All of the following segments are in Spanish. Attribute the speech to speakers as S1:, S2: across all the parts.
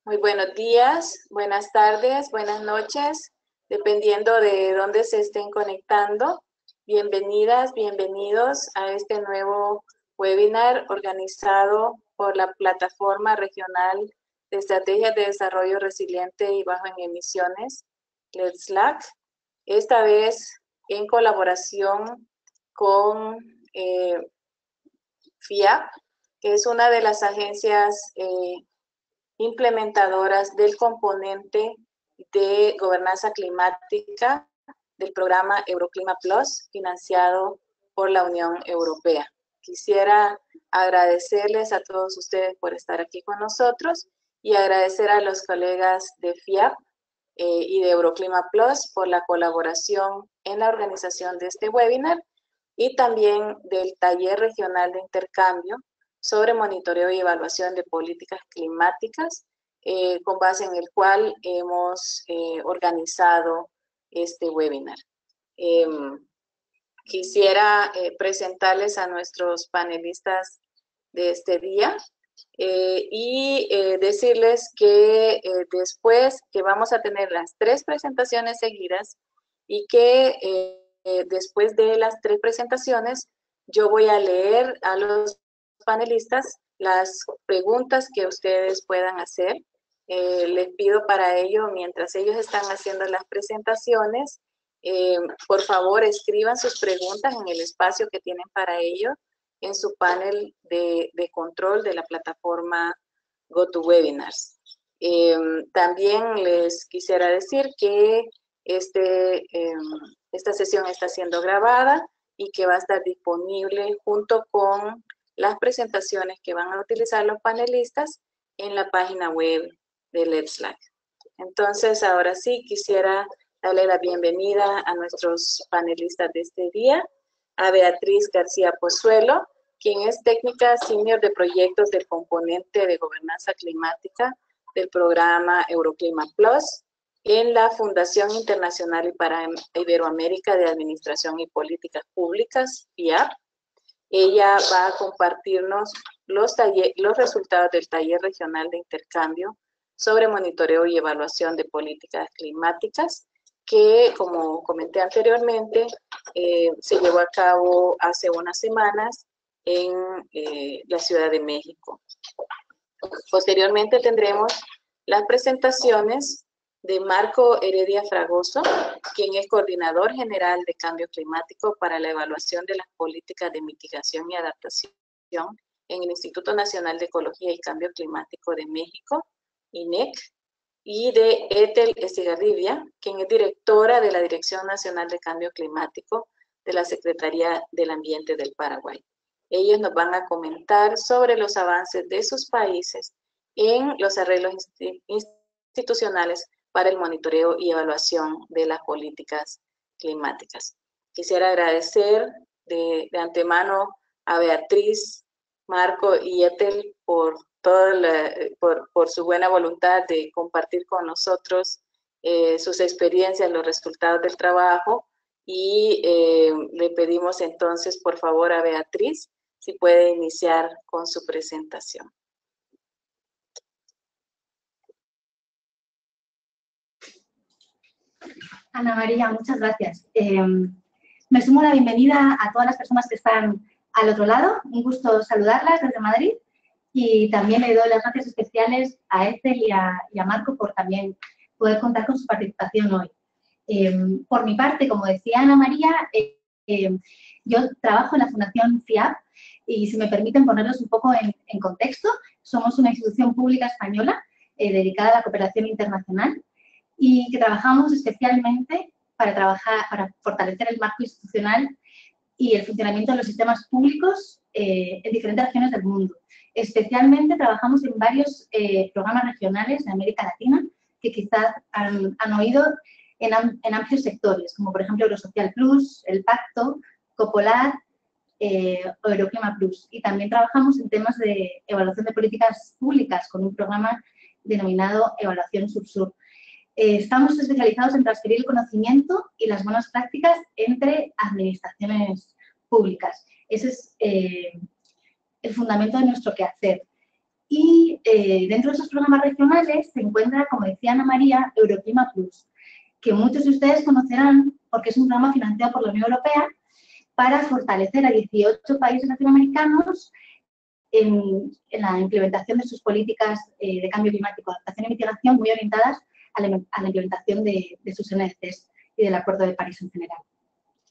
S1: Muy buenos días, buenas tardes, buenas noches, dependiendo de dónde se estén conectando. Bienvenidas, bienvenidos a este nuevo webinar organizado por la Plataforma Regional de Estrategias de Desarrollo Resiliente y Bajo en Emisiones, LEDSLAC. Esta vez en colaboración con FIAP, que es una de las agencias implementadoras del componente de gobernanza climática del programa Euroclima Plus, financiado por la Unión Europea. Quisiera agradecerles a todos ustedes por estar aquí con nosotros y agradecer a los colegas de FIAP y de Euroclima Plus por la colaboración en la organización de este webinar y también del taller regional de intercambio sobre monitoreo y evaluación de políticas climáticas, con base en el cual hemos organizado este webinar. Quisiera presentarles a nuestros panelistas de este día y decirles que después que vamos a tener las 3 presentaciones seguidas y que después de las 3 presentaciones yo voy a leer a los panelistas las preguntas que ustedes puedan hacer. Les pido para ello, mientras ellos están haciendo las presentaciones, por favor escriban sus preguntas en el espacio que tienen para ello en su panel de control de la plataforma GoToWebinars. También les quisiera decir que esta sesión está siendo grabada y que va a estar disponible junto con las presentaciones que van a utilizar los panelistas en la página web de LEDSLAC. Entonces, ahora sí, quisiera darle la bienvenida a nuestros panelistas de este día, a Beatriz García Pozuelo, quien es técnica senior de proyectos del componente de gobernanza climática del programa Euroclima Plus en la Fundación Internacional y para Iberoamérica de Administración y Políticas Públicas, FIAP. Ella va a compartirnos los resultados del taller regional de intercambio sobre monitoreo y evaluación de políticas climáticas, que, como comenté anteriormente, se llevó a cabo hace unas semanas en la Ciudad de México. Posteriormente tendremos las presentaciones de Marco Heredia Fragoso, quien es coordinador general de cambio climático para la evaluación de las políticas de mitigación y adaptación en el Instituto Nacional de Ecología y Cambio Climático de México, INEC, y de Ethel Estigarribia, quien es directora de la Dirección Nacional de Cambio Climático de la Secretaría del Ambiente del Paraguay. Ellos nos van a comentar sobre los avances de sus países en los arreglos institucionales para el monitoreo y evaluación de las políticas climáticas. Quisiera agradecer de antemano a Beatriz, Marco y Ethel por su buena voluntad de compartir con nosotros sus experiencias, los resultados del trabajo, y le pedimos entonces, por favor, a Beatriz, si puede iniciar con su presentación.
S2: Ana María, muchas gracias. Me sumo la bienvenida a todas las personas que están al otro lado. Un gusto saludarlas desde Madrid. Y también le doy las gracias especiales a Ethel y a Marco por también poder contar con su participación hoy. Por mi parte, como decía Ana María, yo trabajo en la Fundación FIAP y, si me permiten ponerlos un poco en contexto, somos una institución pública española dedicada a la cooperación internacional y que trabajamos especialmente para fortalecer el marco institucional y el funcionamiento de los sistemas públicos en diferentes regiones del mundo. Especialmente trabajamos en varios programas regionales de América Latina que quizás han oído en amplios sectores, como por ejemplo Eurosocial Plus, El Pacto, Copolar o Euroclima Plus. Y también trabajamos en temas de evaluación de políticas públicas con un programa denominado Evaluación Sur-Sur. Estamos especializados en transferir el conocimiento y las buenas prácticas entre administraciones públicas. Ese es el fundamento de nuestro quehacer. Y dentro de esos programas regionales se encuentra, como decía Ana María, Euroclima Plus, que muchos de ustedes conocerán porque es un programa financiado por la Unión Europea para fortalecer a 18 países latinoamericanos en la implementación de sus políticas de cambio climático, adaptación y mitigación muy orientadas a la implementación de sus NDCs y del Acuerdo de París en general.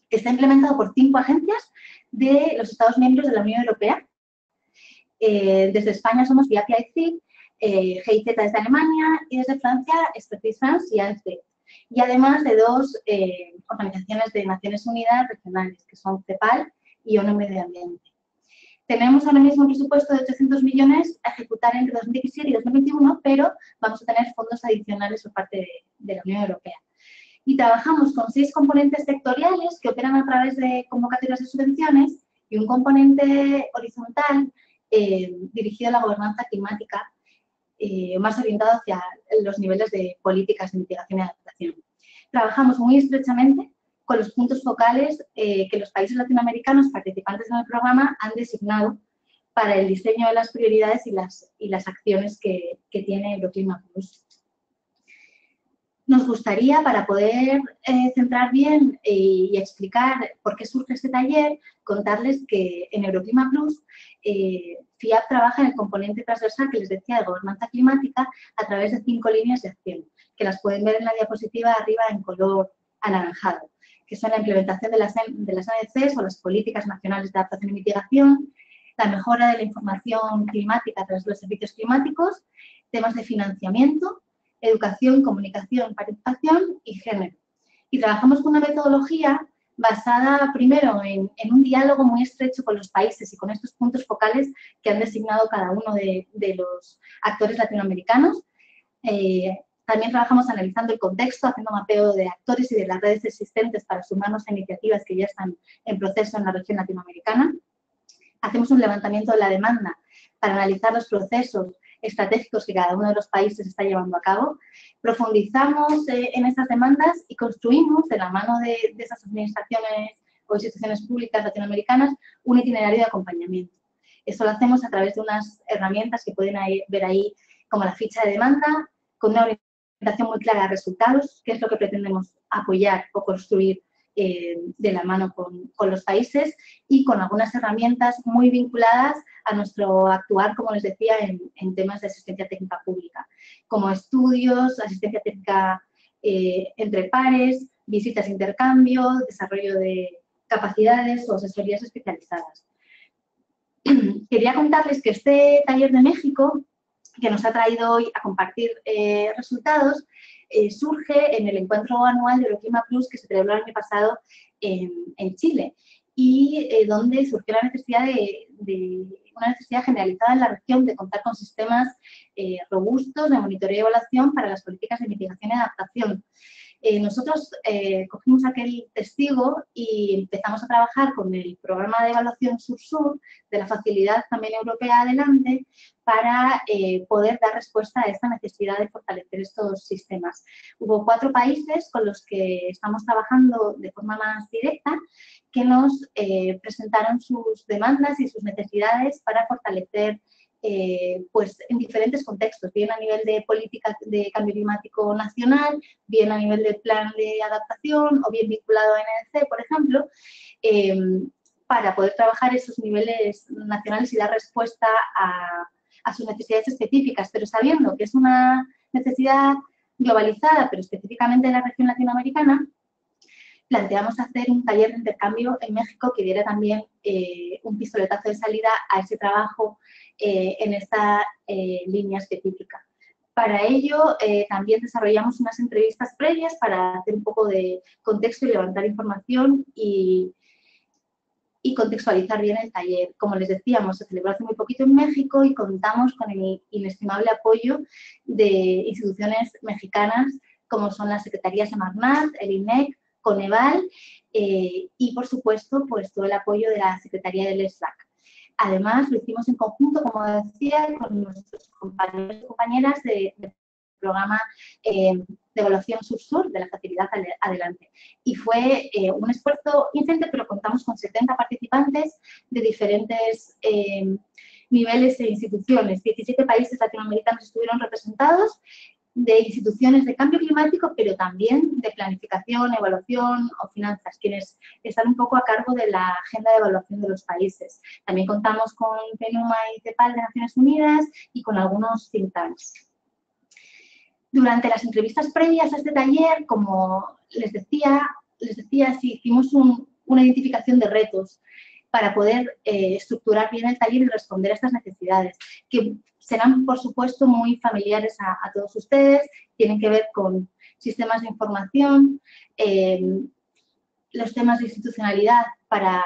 S2: Está implementado por 5 agencias de los Estados miembros de la Unión Europea. Desde España somos VIAPI-CIG, GIZ desde Alemania y desde Francia Expertise France y ANSD. Y además de 2 organizaciones de Naciones Unidas regionales, que son CEPAL y ONU Medio Ambiente. Tenemos ahora mismo un presupuesto de 800 millones a ejecutar entre 2017 y 2021, pero vamos a tener fondos adicionales por parte de la Unión Europea. Y trabajamos con 6 componentes sectoriales que operan a través de convocatorias de subvenciones y un componente horizontal dirigido a la gobernanza climática, más orientado hacia los niveles de políticas de mitigación y adaptación. Trabajamos muy estrechamente con los puntos focales que los países latinoamericanos participantes en el programa han designado para el diseño de las prioridades y las acciones que tiene Euroclima Plus. Nos gustaría, para poder centrar bien y explicar por qué surge este taller, contarles que en Euroclima Plus FIAP trabaja en el componente transversal que les decía de gobernanza climática a través de 5 líneas de acción, que las pueden ver en la diapositiva arriba en color anaranjado, que son la implementación de las NDCs o las políticas nacionales de adaptación y mitigación, la mejora de la información climática a través de los servicios climáticos, temas de financiamiento, educación, comunicación, participación y género. Y trabajamos con una metodología basada primero en un diálogo muy estrecho con los países y con estos puntos focales que han designado cada uno de los actores latinoamericanos. También trabajamos analizando el contexto, haciendo mapeo de actores y de las redes existentes para sumarnos a iniciativas que ya están en proceso en la región latinoamericana. Hacemos un levantamiento de la demanda para analizar los procesos estratégicos que cada uno de los países está llevando a cabo. Profundizamos en esas demandas y construimos, de la mano de esas administraciones o instituciones públicas latinoamericanas, un itinerario de acompañamiento. Eso lo hacemos a través de unas herramientas que pueden ver ahí, como la ficha de demanda, con una orientación muy clara a resultados, qué es lo que pretendemos apoyar o construir de la mano con los países, y con algunas herramientas muy vinculadas a nuestro actuar, como les decía, en temas de asistencia técnica pública, como estudios, asistencia técnica entre pares, visitas de intercambio, desarrollo de capacidades o asesorías especializadas. Quería contarles que este taller de México, que nos ha traído hoy a compartir resultados, surge en el encuentro anual de Euroclima Plus que se celebró el año pasado en Chile, y donde surgió la necesidad una necesidad generalizada en la región de contar con sistemas robustos de monitoreo y evaluación para las políticas de mitigación y adaptación. Nosotros cogimos aquel testigo y empezamos a trabajar con el programa de evaluación Sur-Sur de la Facilidad también Europea Adelante para poder dar respuesta a esta necesidad de fortalecer estos sistemas. Hubo 4 países con los que estamos trabajando de forma más directa que nos presentaron sus demandas y sus necesidades para fortalecer pues en diferentes contextos, bien a nivel de política de cambio climático nacional, bien a nivel de plan de adaptación o bien vinculado a NDC, por ejemplo, para poder trabajar esos niveles nacionales y dar respuesta a sus necesidades específicas, pero sabiendo que es una necesidad globalizada, pero específicamente de la región latinoamericana, planteamos hacer un taller de intercambio en México que diera también un pistoletazo de salida a ese trabajo en esta línea específica. Para ello, también desarrollamos unas entrevistas previas para hacer un poco de contexto y levantar información y contextualizar bien el taller. Como les decíamos, se celebró hace muy poquito en México y contamos con el inestimable apoyo de instituciones mexicanas como son las Secretarías Semarnat, el INEC, Coneval y, por supuesto, pues todo el apoyo de la Secretaría del SLAC. Además, lo hicimos en conjunto, como decía, con nuestros compañeros y compañeras del programa de evaluación Sur-Sur de la Facilidad Adelante. Y fue un esfuerzo ingente, pero contamos con 70 participantes de diferentes niveles e instituciones. 17 países latinoamericanos estuvieron representados, de instituciones de cambio climático, pero también de planificación, evaluación o finanzas, quienes están un poco a cargo de la agenda de evaluación de los países. También contamos con PNUMA y CEPAL de Naciones Unidas y con algunos think tanks. Durante las entrevistas previas a este taller, como les decía, sí, hicimos una identificación de retos para poder estructurar bien el taller y responder a estas necesidades, que serán, por supuesto, muy familiares a todos ustedes. Tienen que ver con sistemas de información, los temas de institucionalidad para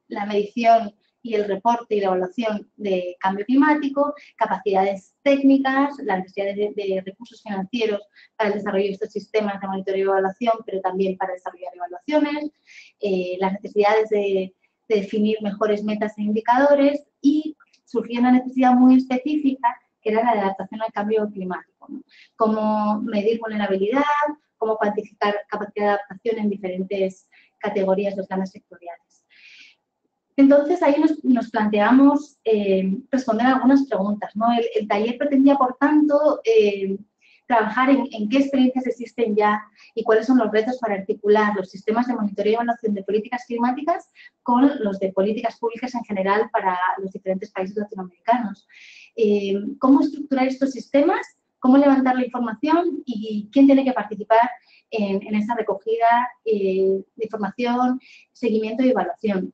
S2: la medición y el reporte y la evaluación de cambio climático, capacidades técnicas, la necesidad de recursos financieros para el desarrollo de estos sistemas de monitoreo y evaluación, pero también para desarrollar evaluaciones, las necesidades de definir mejores metas e indicadores, y surgió una necesidad muy específica que era la de adaptación al cambio climático, ¿no? Cómo medir vulnerabilidad, cómo cuantificar capacidad de adaptación en diferentes categorías de planes sectoriales. Entonces, ahí nos planteamos responder a algunas preguntas, ¿no? El taller pretendía, por tanto, trabajar en qué experiencias existen ya y cuáles son los retos para articular los sistemas de monitoreo y evaluación de políticas climáticas con los de políticas públicas en general para los diferentes países latinoamericanos. Cómo estructurar estos sistemas, cómo levantar la información y quién tiene que participar en esa recogida de información, seguimiento y evaluación.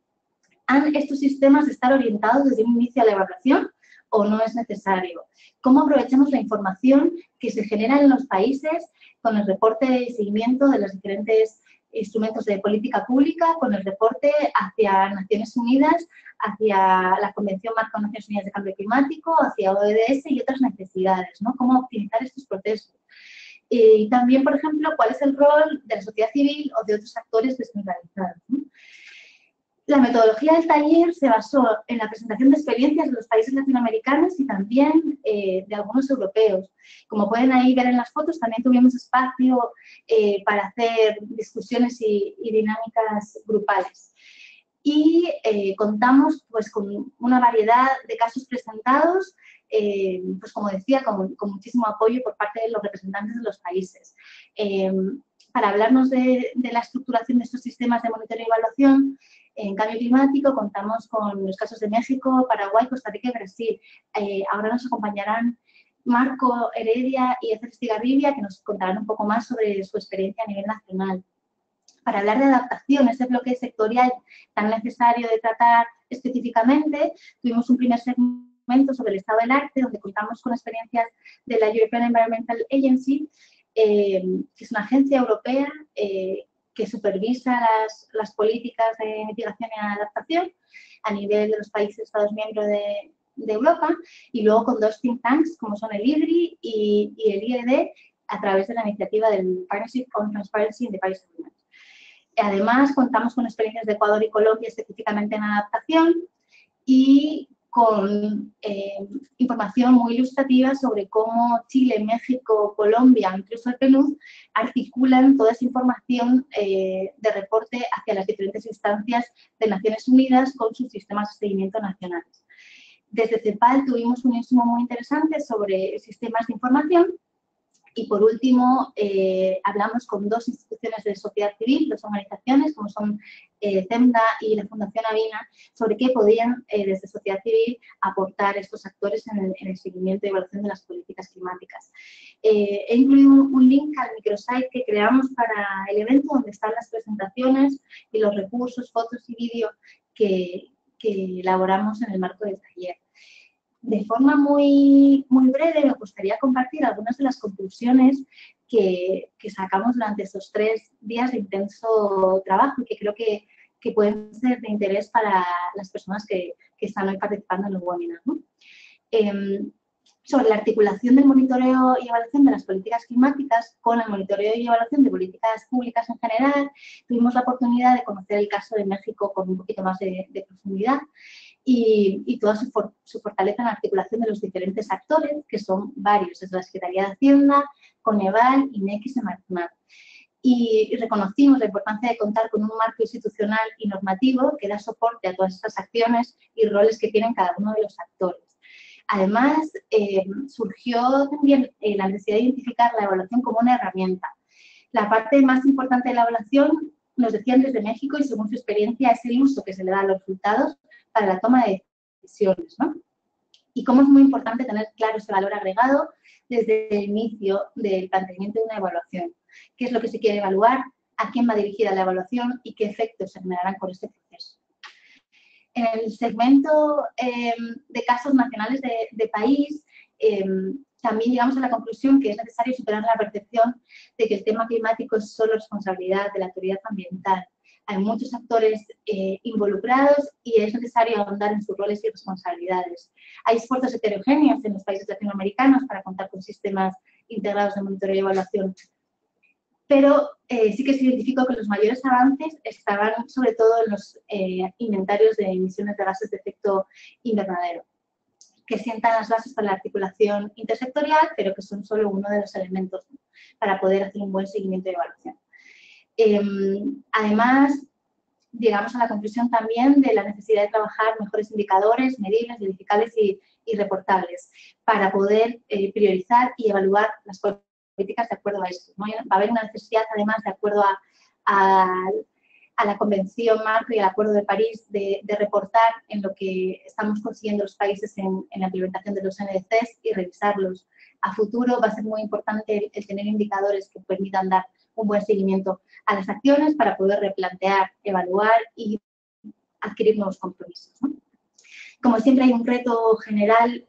S2: ¿Han estos sistemas de estar orientados desde un inicio a la evaluación o no es necesario? ¿Cómo aprovechamos la información que se genera en los países con el reporte y seguimiento de los diferentes instrumentos de política pública, con el reporte hacia Naciones Unidas, hacia la Convención Marco de Naciones Unidas de Cambio Climático, hacia ODS y otras necesidades, ¿no? ¿Cómo optimizar estos procesos? Y también, por ejemplo, cuál es el rol de la sociedad civil o de otros actores descentralizados, ¿no? La metodología del taller se basó en la presentación de experiencias de los países latinoamericanos y también de algunos europeos. Como pueden ahí ver en las fotos, también tuvimos espacio para hacer discusiones y dinámicas grupales. Y contamos pues, con una variedad de casos presentados, pues como decía, con muchísimo apoyo por parte de los representantes de los países. Para hablarnos de la estructuración de estos sistemas de monitoreo y evaluación en cambio climático, contamos con los casos de México, Paraguay, Costa Rica y Brasil. Ahora nos acompañarán Marco Heredia y Ecer Estigarribia, que nos contarán un poco más sobre su experiencia a nivel nacional. Para hablar de adaptación, ese bloque sectorial tan necesario de tratar específicamente, tuvimos un primer segmento sobre el estado del arte, donde contamos con experiencias de la European Environmental Agency, que es una agencia europea que supervisa las políticas de mitigación y adaptación a nivel de los países Estados miembros de Europa, y luego con dos think tanks como son el IDRI y el IED a través de la iniciativa del Partnership on Transparency in the Paris Agreement. Además, contamos con experiencias de Ecuador y Colombia específicamente en adaptación y con información muy ilustrativa sobre cómo Chile, México, Colombia, incluso el Perú, articulan toda esa información de reporte hacia las diferentes instancias de Naciones Unidas con sus sistemas de seguimiento nacionales. Desde CEPAL tuvimos un insumo muy interesante sobre sistemas de información. Y por último, hablamos con dos instituciones de sociedad civil, dos organizaciones como son CEMDA y la Fundación Avina, sobre qué podían desde sociedad civil aportar estos actores en el seguimiento y evaluación de las políticas climáticas. He incluido un link al microsite que creamos para el evento, donde están las presentaciones y los recursos, fotos y vídeos que elaboramos en el marco del taller. De forma muy breve, me gustaría compartir algunas de las conclusiones que sacamos durante estos 3 días de intenso trabajo y que creo que pueden ser de interés para las personas que están hoy participando en el webinar, ¿no? Sobre la articulación del monitoreo y evaluación de las políticas climáticas con el monitoreo y evaluación de políticas públicas en general, tuvimos la oportunidad de conocer el caso de México con un poquito más de profundidad. Y toda su fortaleza en la articulación de los diferentes actores, que son varios, desde la Secretaría de Hacienda, Coneval, INEC y Semarnat. y reconocimos la importancia de contar con un marco institucional y normativo que da soporte a todas estas acciones y roles que tienen cada uno de los actores. Además, surgió también la necesidad de identificar la evaluación como una herramienta. La parte más importante de la evaluación, nos decían desde México y según su experiencia, es el uso que se le da a los resultados para la toma de decisiones, ¿no? Y cómo es muy importante tener claro ese valor agregado desde el inicio del planteamiento de una evaluación. ¿Qué es lo que se quiere evaluar? ¿A quién va dirigida la evaluación? ¿Y qué efectos se generarán con este proceso? En el segmento de casos nacionales de país, también llegamos a la conclusión que es necesario superar la percepción de que el tema climático es solo responsabilidad de la autoridad ambiental. Hay muchos actores involucrados y es necesario ahondar en sus roles y responsabilidades. Hay esfuerzos heterogéneos en los países latinoamericanos para contar con sistemas integrados de monitoreo y evaluación, pero sí que se identificó que los mayores avances estaban sobre todo en los inventarios de emisiones de gases de efecto invernadero, que sientan las bases para la articulación intersectorial, pero que son solo uno de los elementos, ¿no?, para poder hacer un buen seguimiento de evaluación. Además, llegamos a la conclusión también de la necesidad de trabajar mejores indicadores, medibles, verificables y reportables para poder priorizar y evaluar las políticas de acuerdo a esto, ¿no? Va a haber una necesidad, además, de acuerdo a la Convención Marco y al Acuerdo de París, de reportar en lo que estamos consiguiendo los países en la implementación de los NDCs y revisarlos. A futuro va a ser muy importante el tener indicadores que permitan dar un buen seguimiento a las acciones para poder replantear, evaluar y adquirir nuevos compromisos, ¿no? Como siempre, hay un reto general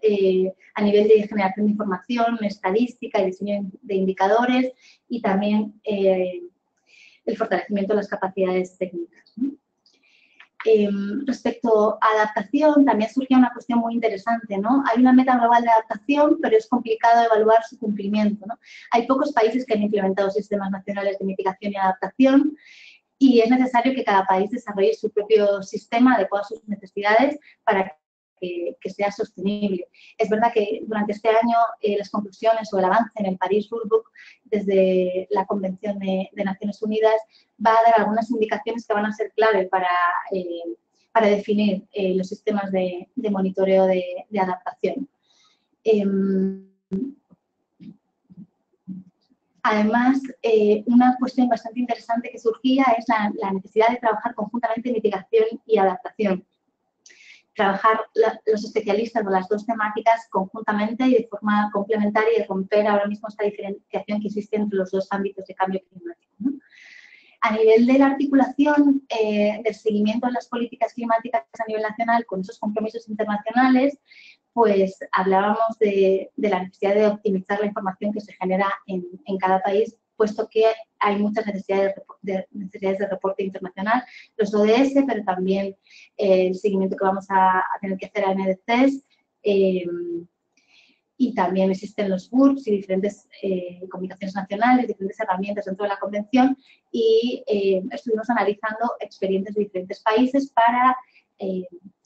S2: a nivel de generación de información, estadística y diseño de indicadores y también el fortalecimiento de las capacidades técnicas, ¿no? Respecto a adaptación, también surgía una cuestión muy interesante, ¿no? Hay una meta global de adaptación, pero es complicado evaluar su cumplimiento, ¿no? Hay pocos países que han implementado sistemas nacionales de mitigación y adaptación y es necesario que cada país desarrolle su propio sistema adecuado a sus necesidades para que sea sostenible. Es verdad que durante este año las conclusiones o el avance en el Paris Rulebook desde la Convención de Naciones Unidas va a dar algunas indicaciones que van a ser clave para definir los sistemas de monitoreo de adaptación. Además, una cuestión bastante interesante que surgía es la necesidad de trabajar conjuntamente en mitigación y adaptación. Trabajar los especialistas de las dos temáticas conjuntamente y de forma complementaria y romper ahora mismo esta diferenciación que existe entre los dos ámbitos de cambio climático, ¿no? A nivel de la articulación del seguimiento de las políticas climáticas a nivel nacional con esos compromisos internacionales, pues hablábamos de la necesidad de optimizar la información que se genera en cada país, puesto que hay muchas necesidades de reporte internacional, los ODS, pero también el seguimiento que vamos a tener que hacer a NDCs, y también existen los GURPS y diferentes comunicaciones nacionales, diferentes herramientas dentro de la Convención, y estuvimos analizando experiencias de diferentes países para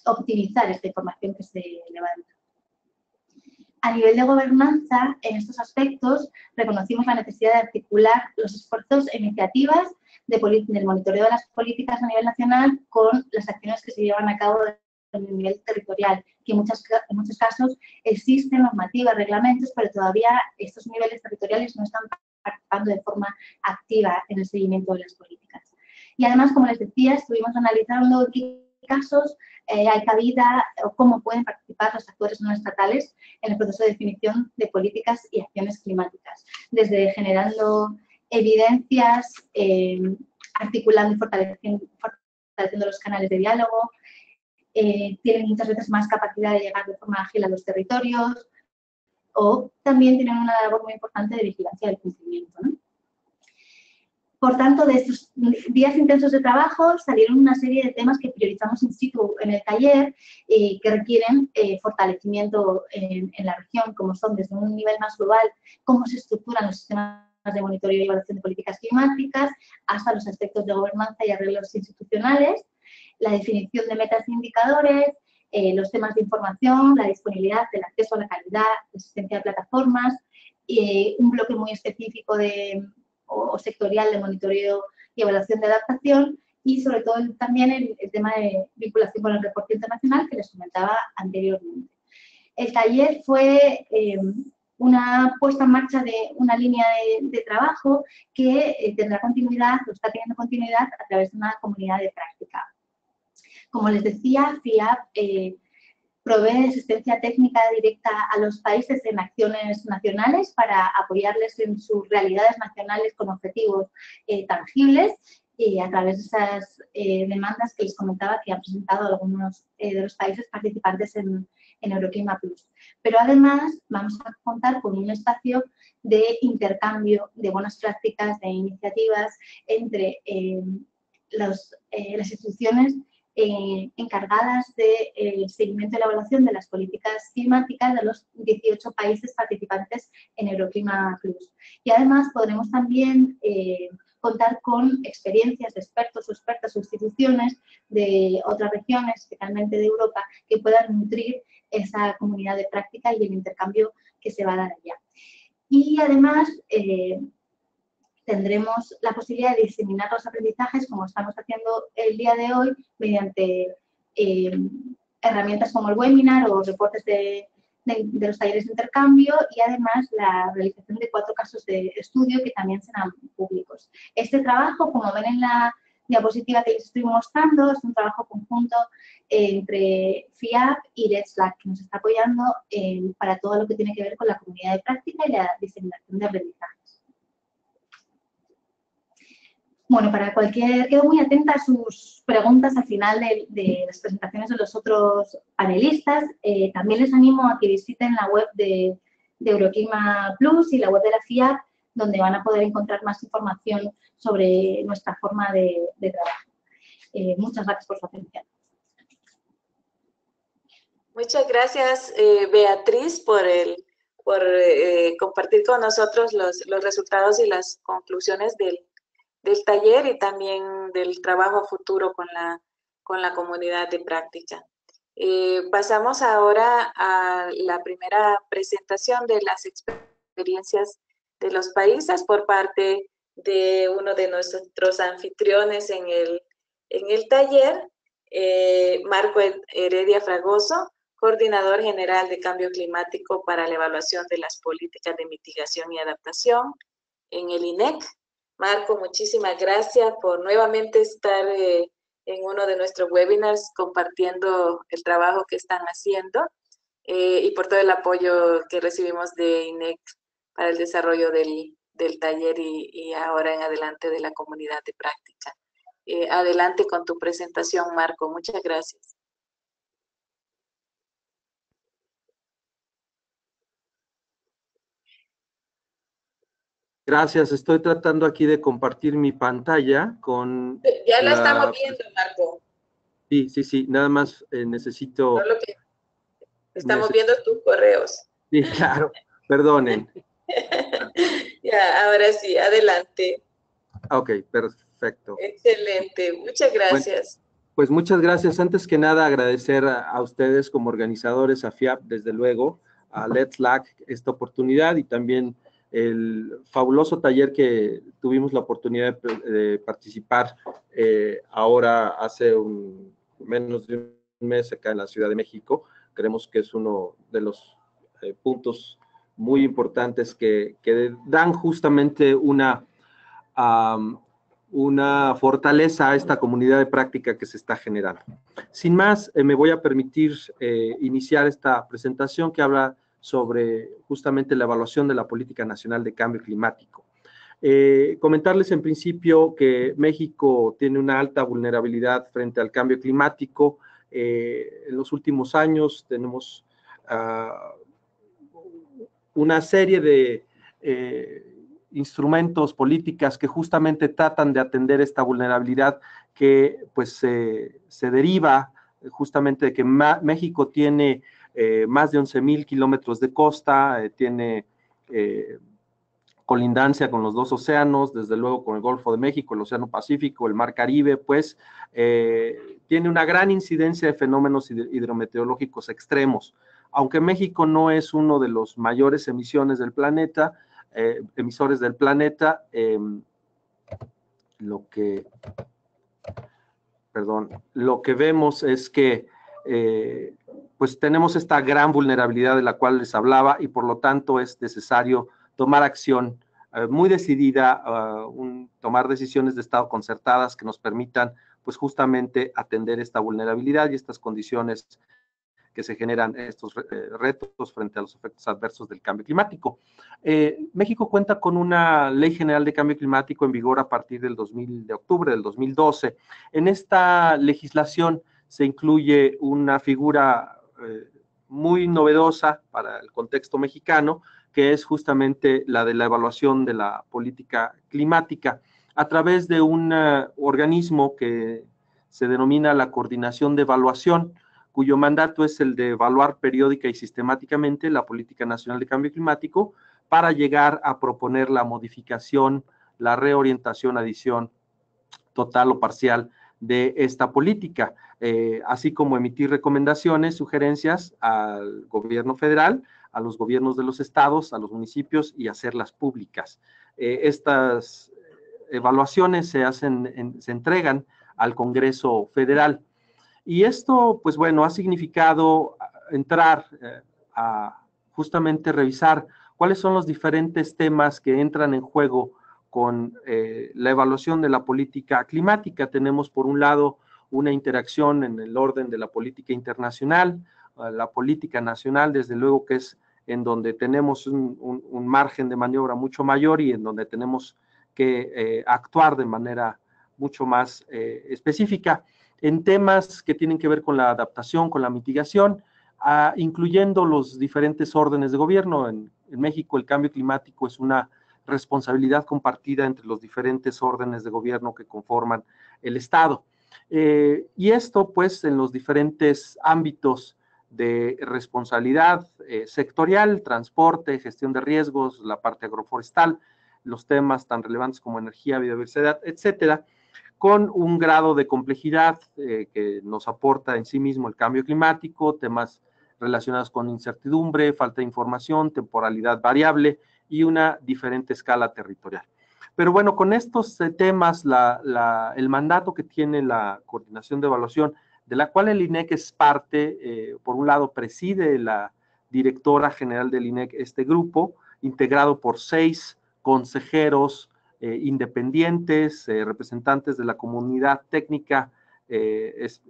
S2: optimizar esta información que se levanta. A nivel de gobernanza, en estos aspectos, reconocimos la necesidad de articular los esfuerzos e iniciativas del monitoreo de las políticas a nivel nacional con las acciones que se llevan a cabo a nivel territorial, que en muchos casos existen normativas, reglamentos, pero todavía estos niveles territoriales no están participando de forma activa en el seguimiento de las políticas. Y además, como les decía, estuvimos analizando en qué casos hay cabida o cómo pueden participar los actores no estatales en el proceso de definición de políticas y acciones climáticas, desde generando evidencias, articulando y fortaleciendo los canales de diálogo, tienen muchas veces más capacidad de llegar de forma ágil a los territorios o también tienen una labor muy importante de vigilancia del cumplimiento, ¿no? Por tanto, de estos días intensos de trabajo salieron una serie de temas que priorizamos in situ en el taller que requieren fortalecimiento en la región, como son desde un nivel más global, cómo se estructuran los sistemas de monitoreo y evaluación de políticas climáticas, hasta los aspectos de gobernanza y arreglos institucionales, la definición de metas e indicadores, los temas de información, la disponibilidad del acceso a la calidad, la existencia de plataformas, un bloque muy específico de o sectorial de monitoreo y evaluación de adaptación, y sobre todo también el tema de vinculación con el reporte internacional que les comentaba anteriormente. El taller fue una puesta en marcha de una línea de trabajo que tendrá continuidad, o está teniendo continuidad a través de una comunidad de práctica. Como les decía, FIAP provee asistencia técnica directa a los países en acciones nacionales para apoyarles en sus realidades nacionales con objetivos tangibles, y a través de esas demandas que les comentaba que han presentado algunos de los países participantes en Euroclima Plus. Pero además vamos a contar con un espacio de intercambio de buenas prácticas, de iniciativas entre las instituciones encargadas del seguimiento y la evaluación de las políticas climáticas de los 18 países participantes en Euroclima Plus. Y además podremos también contar con experiencias de expertos o expertas o instituciones de otras regiones, especialmente de Europa, que puedan nutrir esa comunidad de práctica y el intercambio que se va a dar allá. Y además tendremos la posibilidad de diseminar los aprendizajes, como estamos haciendo el día de hoy, mediante herramientas como el webinar o reportes de los talleres de intercambio, y además la realización de 4 casos de estudio que también serán públicos. Este trabajo, como ven en la diapositiva que les estoy mostrando, es un trabajo conjunto entre FIAP y Let's Slack, que nos está apoyando para todo lo que tiene que ver con la comunidad de práctica y la diseminación de aprendizajes. Bueno, quedo muy atenta a sus preguntas al final de las presentaciones de los otros panelistas. También les animo a que visiten la web de Euroclima Plus y la web de la FIAP, donde van a poder encontrar más información sobre nuestra forma de trabajo. Muchas gracias por su atención.
S1: Muchas gracias, Beatriz, por compartir con nosotros los resultados y las conclusiones del taller y también del trabajo futuro con la comunidad de práctica. Pasamos ahora a la primera presentación de las experiencias de los países por parte de uno de nuestros anfitriones en el taller, Marco Heredia Fragoso, coordinador general de cambio climático para la evaluación de las políticas de mitigación y adaptación en el INEC. Marco, muchísimas gracias por nuevamente estar en uno de nuestros webinars compartiendo el trabajo que están haciendo y por todo el apoyo que recibimos de INEC para el desarrollo del taller y ahora en adelante de la comunidad de práctica. Adelante con tu presentación, Marco. Muchas gracias.
S3: Gracias, estoy tratando aquí de compartir mi pantalla con...
S1: Ya la estamos viendo, Marco.
S3: Sí, nada más necesito...
S1: Solo que estamos viendo tus correos.
S3: Sí, claro, perdonen.
S1: Ya, ahora sí, adelante.
S3: Ok, perfecto.
S1: Excelente, muchas gracias.
S3: Bueno, pues muchas gracias. Antes que nada, agradecer a ustedes como organizadores, a FIAP, desde luego, a Let's Slack esta oportunidad y también el fabuloso taller que tuvimos la oportunidad de participar ahora hace menos de un mes acá en la Ciudad de México. Creemos que es uno de los puntos muy importantes que dan justamente una fortaleza a esta comunidad de práctica que se está generando. Sin más, me voy a permitir iniciar esta presentación que habla sobre justamente la evaluación de la Política Nacional de Cambio Climático. Comentarles en principio que México tiene una alta vulnerabilidad frente al cambio climático. En los últimos años tenemos una serie de instrumentos, políticas que justamente tratan de atender esta vulnerabilidad que pues se deriva justamente de que México tiene más de 11,000 kilómetros de costa, tiene colindancia con los 2 océanos, desde luego con el Golfo de México, el Océano Pacífico, el Mar Caribe, pues tiene una gran incidencia de fenómenos hidrometeorológicos extremos. Aunque México no es uno de los mayores emisiones del planeta, emisores del planeta, lo que vemos es que pues tenemos esta gran vulnerabilidad de la cual les hablaba y por lo tanto es necesario tomar acción muy decidida, tomar decisiones de Estado concertadas que nos permitan pues justamente atender esta vulnerabilidad y estas condiciones que se generan, estos retos frente a los efectos adversos del cambio climático. México cuenta con una Ley General de Cambio Climático en vigor a partir de octubre del 2012. En esta legislación se incluye una figura muy novedosa para el contexto mexicano, que es justamente la de la evaluación de la política climática a través de un organismo que se denomina la Coordinación de Evaluación, cuyo mandato es el de evaluar periódica y sistemáticamente la Política Nacional de Cambio Climático para llegar a proponer la modificación, la reorientación, adición total o parcial de esta política, así como emitir recomendaciones, sugerencias al gobierno federal, a los gobiernos de los estados, a los municipios y hacerlas públicas. Estas evaluaciones se entregan al Congreso Federal. Y esto, pues bueno, ha significado entrar a justamente revisar cuáles son los diferentes temas que entran en juego con la evaluación de la política climática. Tenemos, por un lado, una interacción en el orden de la política internacional, la política nacional, desde luego que es en donde tenemos un margen de maniobra mucho mayor y en donde tenemos que actuar de manera mucho más específica en temas que tienen que ver con la adaptación, con la mitigación, incluyendo los diferentes órdenes de gobierno. En México el cambio climático es una responsabilidad compartida entre los diferentes órdenes de gobierno que conforman el Estado. Y esto, pues, en los diferentes ámbitos de responsabilidad sectorial, transporte, gestión de riesgos, la parte agroforestal, los temas tan relevantes como energía, biodiversidad, etcétera, con un grado de complejidad que nos aporta en sí mismo el cambio climático, temas relacionados con incertidumbre, falta de información, temporalidad variable y una diferente escala territorial. Pero bueno, con estos temas, el mandato que tiene la Coordinación de Evaluación, de la cual el INEC es parte, por un lado preside la directora general del INEC este grupo, integrado por 6 consejeros independientes, representantes de la comunidad técnica,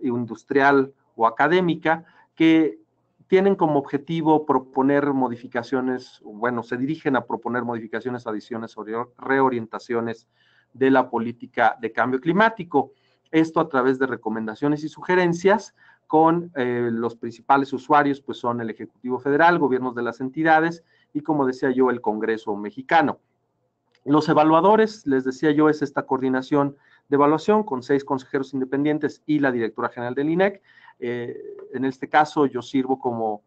S3: industrial o académica, que tienen como objetivo proponer modificaciones, bueno, se dirigen a proponer modificaciones, adiciones o reorientaciones de la política de cambio climático. Esto a través de recomendaciones y sugerencias con los principales usuarios, pues son el Ejecutivo Federal, gobiernos de las entidades y, como decía yo, el Congreso mexicano. Los evaluadores, les decía yo, es esta coordinación de evaluación con 6 consejeros independientes y la directora general del INEC. En este caso yo sirvo como,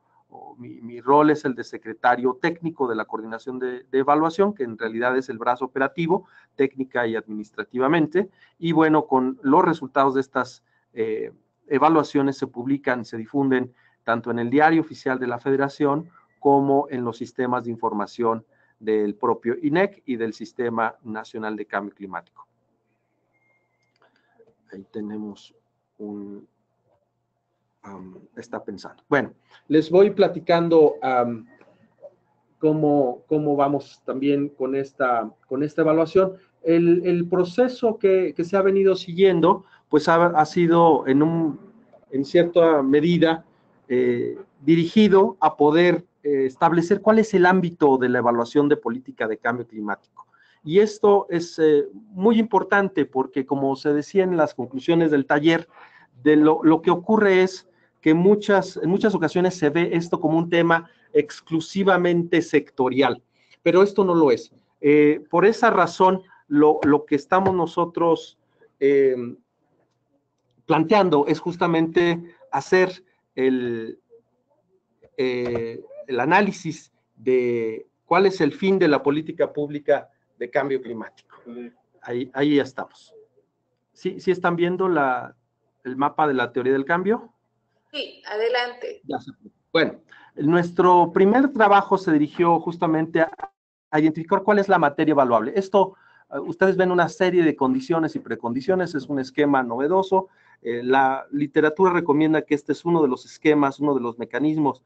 S3: mi rol es el de secretario técnico de la coordinación de evaluación, que en realidad es el brazo operativo, técnica y administrativamente, y bueno, con los resultados de estas evaluaciones se publican, se difunden tanto en el Diario Oficial de la Federación como en los sistemas de información del propio INEC y del Sistema Nacional de Cambio Climático. Ahí tenemos está pensando. Bueno, les voy platicando cómo vamos también con esta evaluación. El proceso que se ha venido siguiendo, pues ha sido en cierta medida dirigido a poder establecer cuál es el ámbito de la evaluación de política de cambio climático. Y esto es muy importante porque, como se decía en las conclusiones del taller, lo que ocurre es que en muchas ocasiones se ve esto como un tema exclusivamente sectorial, pero esto no lo es. Por esa razón, lo que estamos nosotros planteando es justamente hacer el análisis de cuál es el fin de la política pública de cambio climático. Ahí ya estamos. ¿Sí están viendo el mapa de la teoría del cambio?
S1: Sí, adelante.
S3: Bueno, nuestro primer trabajo se dirigió justamente a identificar cuál es la materia evaluable. Esto, ustedes ven una serie de condiciones y precondiciones, es un esquema novedoso. La literatura recomienda que este es uno de los esquemas, uno de los mecanismos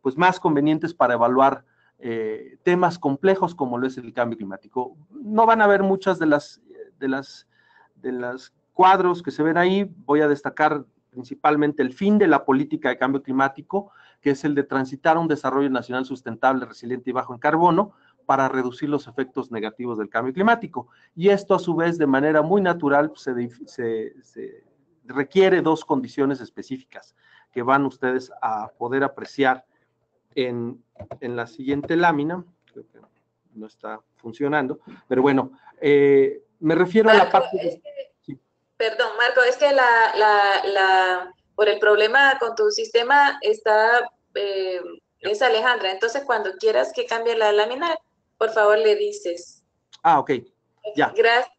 S3: pues más convenientes para evaluar temas complejos como lo es el cambio climático. No van a ver muchas de las cuadros que se ven ahí. Voy a destacar principalmente el fin de la política de cambio climático, que es el de transitar a un desarrollo nacional sustentable, resiliente y bajo en carbono, para reducir los efectos negativos del cambio climático. Y esto, a su vez, de manera muy natural, se requiere dos condiciones específicas que van ustedes a poder apreciar en la siguiente lámina. Creo que no está funcionando, pero bueno, me refiero
S1: Marco,
S3: a la parte de... Sí.
S1: Perdón, Marco, es que por el problema con tu sistema está, es Alejandra. Entonces, cuando quieras que cambie la lámina, por favor le dices.
S3: Ah, ok, ya.
S1: Gracias.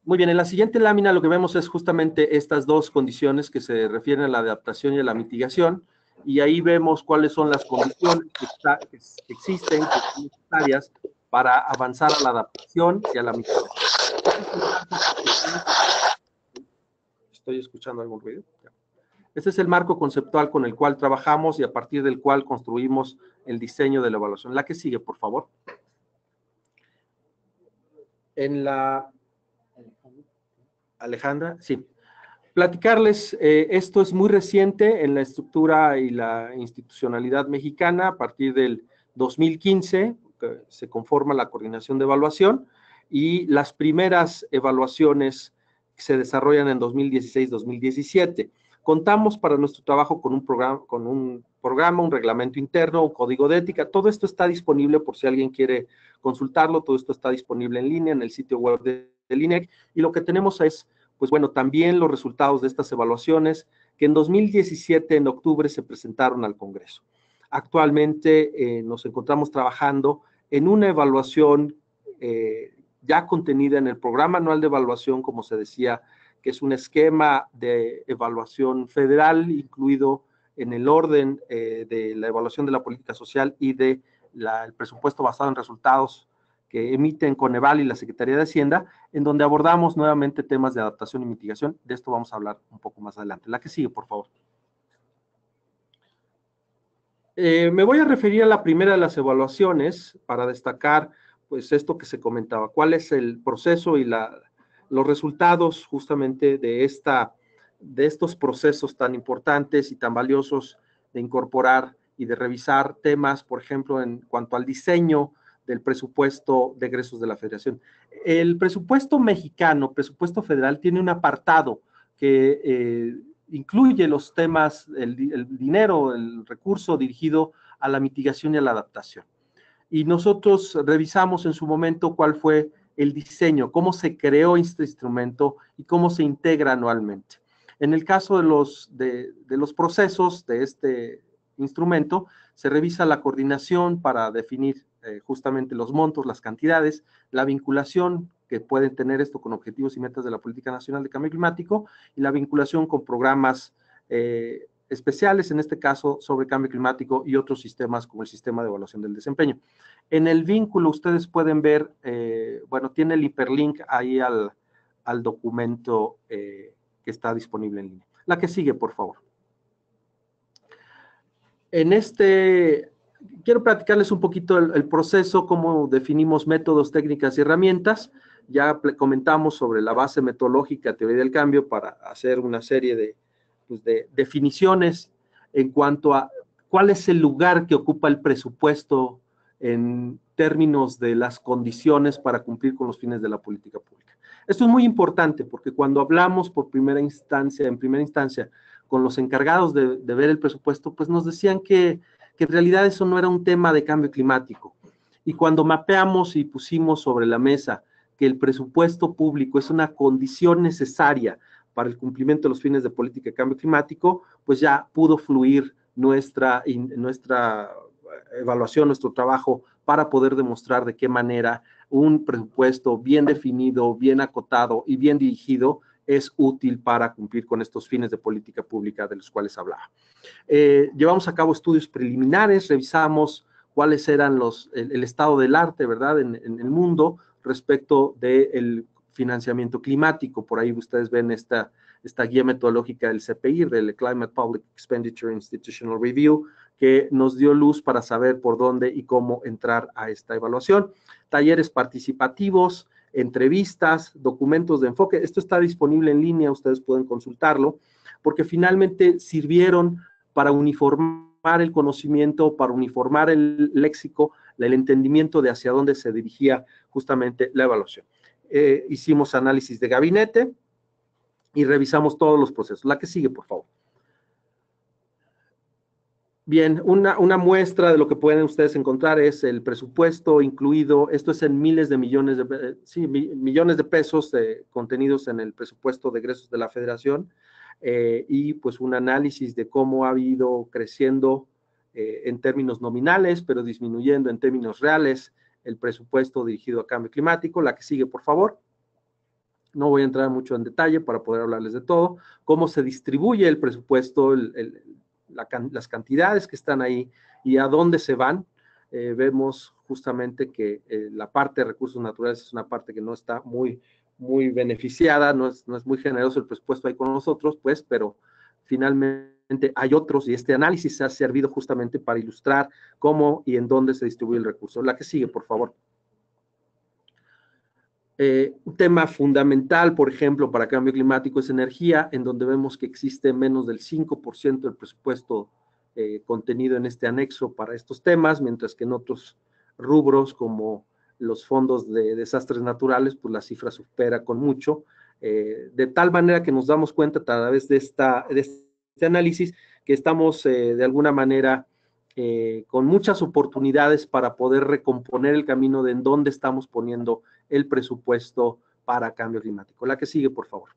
S3: Muy bien, en la siguiente lámina lo que vemos es justamente estas dos condiciones que se refieren a la adaptación y a la mitigación, y ahí vemos cuáles son las condiciones que existen, que son necesarias para avanzar a la adaptación y a la mitigación. ¿Estoy escuchando algún ruido? Este es el marco conceptual con el cual trabajamos y a partir del cual construimos el diseño de la evaluación. La que sigue, por favor. En la... Alejandra, sí. Platicarles, esto es muy reciente en la estructura y la institucionalidad mexicana. A partir del 2015 se conforma la coordinación de evaluación y las primeras evaluaciones se desarrollan en 2016-2017. Contamos para nuestro trabajo con un programa, un reglamento interno, un código de ética. Todo esto está disponible por si alguien quiere consultarlo. Todo esto está disponible en línea en el sitio web del INEC, y lo que tenemos es, pues bueno, también los resultados de estas evaluaciones que en 2017, en octubre, se presentaron al Congreso. Actualmente nos encontramos trabajando en una evaluación ya contenida en el Programa Anual de Evaluación, como se decía, que es un esquema de evaluación federal incluido en el orden de la evaluación de la política social y de el presupuesto basado en resultados que emiten Coneval y la Secretaría de Hacienda, en donde abordamos nuevamente temas de adaptación y mitigación. De esto vamos a hablar un poco más adelante. La que sigue, por favor. Me voy a referir a la primera de las evaluaciones para destacar, pues, esto que se comentaba, cuál es el proceso y los resultados justamente de estos procesos tan importantes y tan valiosos de incorporar y de revisar temas, por ejemplo, en cuanto al diseño del presupuesto de egresos de la Federación. El presupuesto mexicano, presupuesto federal, tiene un apartado que incluye los temas, el dinero, el recurso dirigido a la mitigación y a la adaptación. Y nosotros revisamos en su momento cuál fue el diseño, cómo se creó este instrumento y cómo se integra anualmente. En el caso de los procesos de este instrumento, se revisa la coordinación para definir justamente los montos, las cantidades, la vinculación que pueden tener esto con objetivos y metas de la Política Nacional de Cambio Climático y la vinculación con programas especiales, en este caso sobre cambio climático y otros sistemas como el sistema de evaluación del desempeño. En el vínculo ustedes pueden ver, bueno, tiene el hiperlink ahí al documento que está disponible en línea. La que sigue, por favor. Quiero platicarles un poquito el proceso, cómo definimos métodos, técnicas y herramientas. Ya comentamos sobre la base metodológica, teoría del cambio, para hacer una serie de definiciones en cuanto a cuál es el lugar que ocupa el presupuesto en términos de las condiciones para cumplir con los fines de la política pública. Esto es muy importante porque cuando hablamos en primera instancia, con los encargados de ver el presupuesto, pues nos decían que en realidad eso no era un tema de cambio climático. Y cuando mapeamos y pusimos sobre la mesa que el presupuesto público es una condición necesaria para el cumplimiento de los fines de política de cambio climático, pues ya pudo fluir nuestra evaluación, nuestro trabajo, para poder demostrar de qué manera un presupuesto bien definido, bien acotado y bien dirigido es útil para cumplir con estos fines de política pública de los cuales hablaba. Llevamos a cabo estudios preliminares, revisamos cuáles eran el estado del arte, ¿verdad?, en el mundo respecto del financiamiento climático. Por ahí ustedes ven esta guía metodológica del CPI, del Climate Public Expenditure Institutional Review, que nos dio luz para saber por dónde y cómo entrar a esta evaluación. Talleres participativos, entrevistas, documentos de enfoque. Esto está disponible en línea, ustedes pueden consultarlo, porque finalmente sirvieron para uniformar el conocimiento, para uniformar el léxico, el entendimiento de hacia dónde se dirigía justamente la evaluación. Hicimos análisis de gabinete y revisamos todos los procesos. La que sigue, por favor. Bien, una muestra de lo que pueden ustedes encontrar es el presupuesto incluido. Esto es en miles de millones millones de pesos contenidos en el presupuesto de egresos de la Federación, y pues un análisis de cómo ha ido creciendo en términos nominales, pero disminuyendo en términos reales el presupuesto dirigido a cambio climático. La que sigue, por favor. No voy a entrar mucho en detalle para poder hablarles de todo. Cómo se distribuye el presupuesto, las cantidades que están ahí y a dónde se van. Vemos justamente que la parte de recursos naturales es una parte que no está muy beneficiada, no es muy generoso el presupuesto ahí con nosotros, pues, pero finalmente hay otros, y este análisis ha servido justamente para ilustrar cómo y en dónde se distribuye el recurso. La que sigue, por favor. Un tema fundamental, por ejemplo, para cambio climático es energía, en donde vemos que existe menos del 5% del presupuesto contenido en este anexo para estos temas, mientras que en otros rubros como los fondos de desastres naturales, pues la cifra supera con mucho, de tal manera que nos damos cuenta a través de este análisis que estamos de alguna manera con muchas oportunidades para poder recomponer el camino de en dónde estamos poniendo el presupuesto para cambio climático. La que sigue, por favor.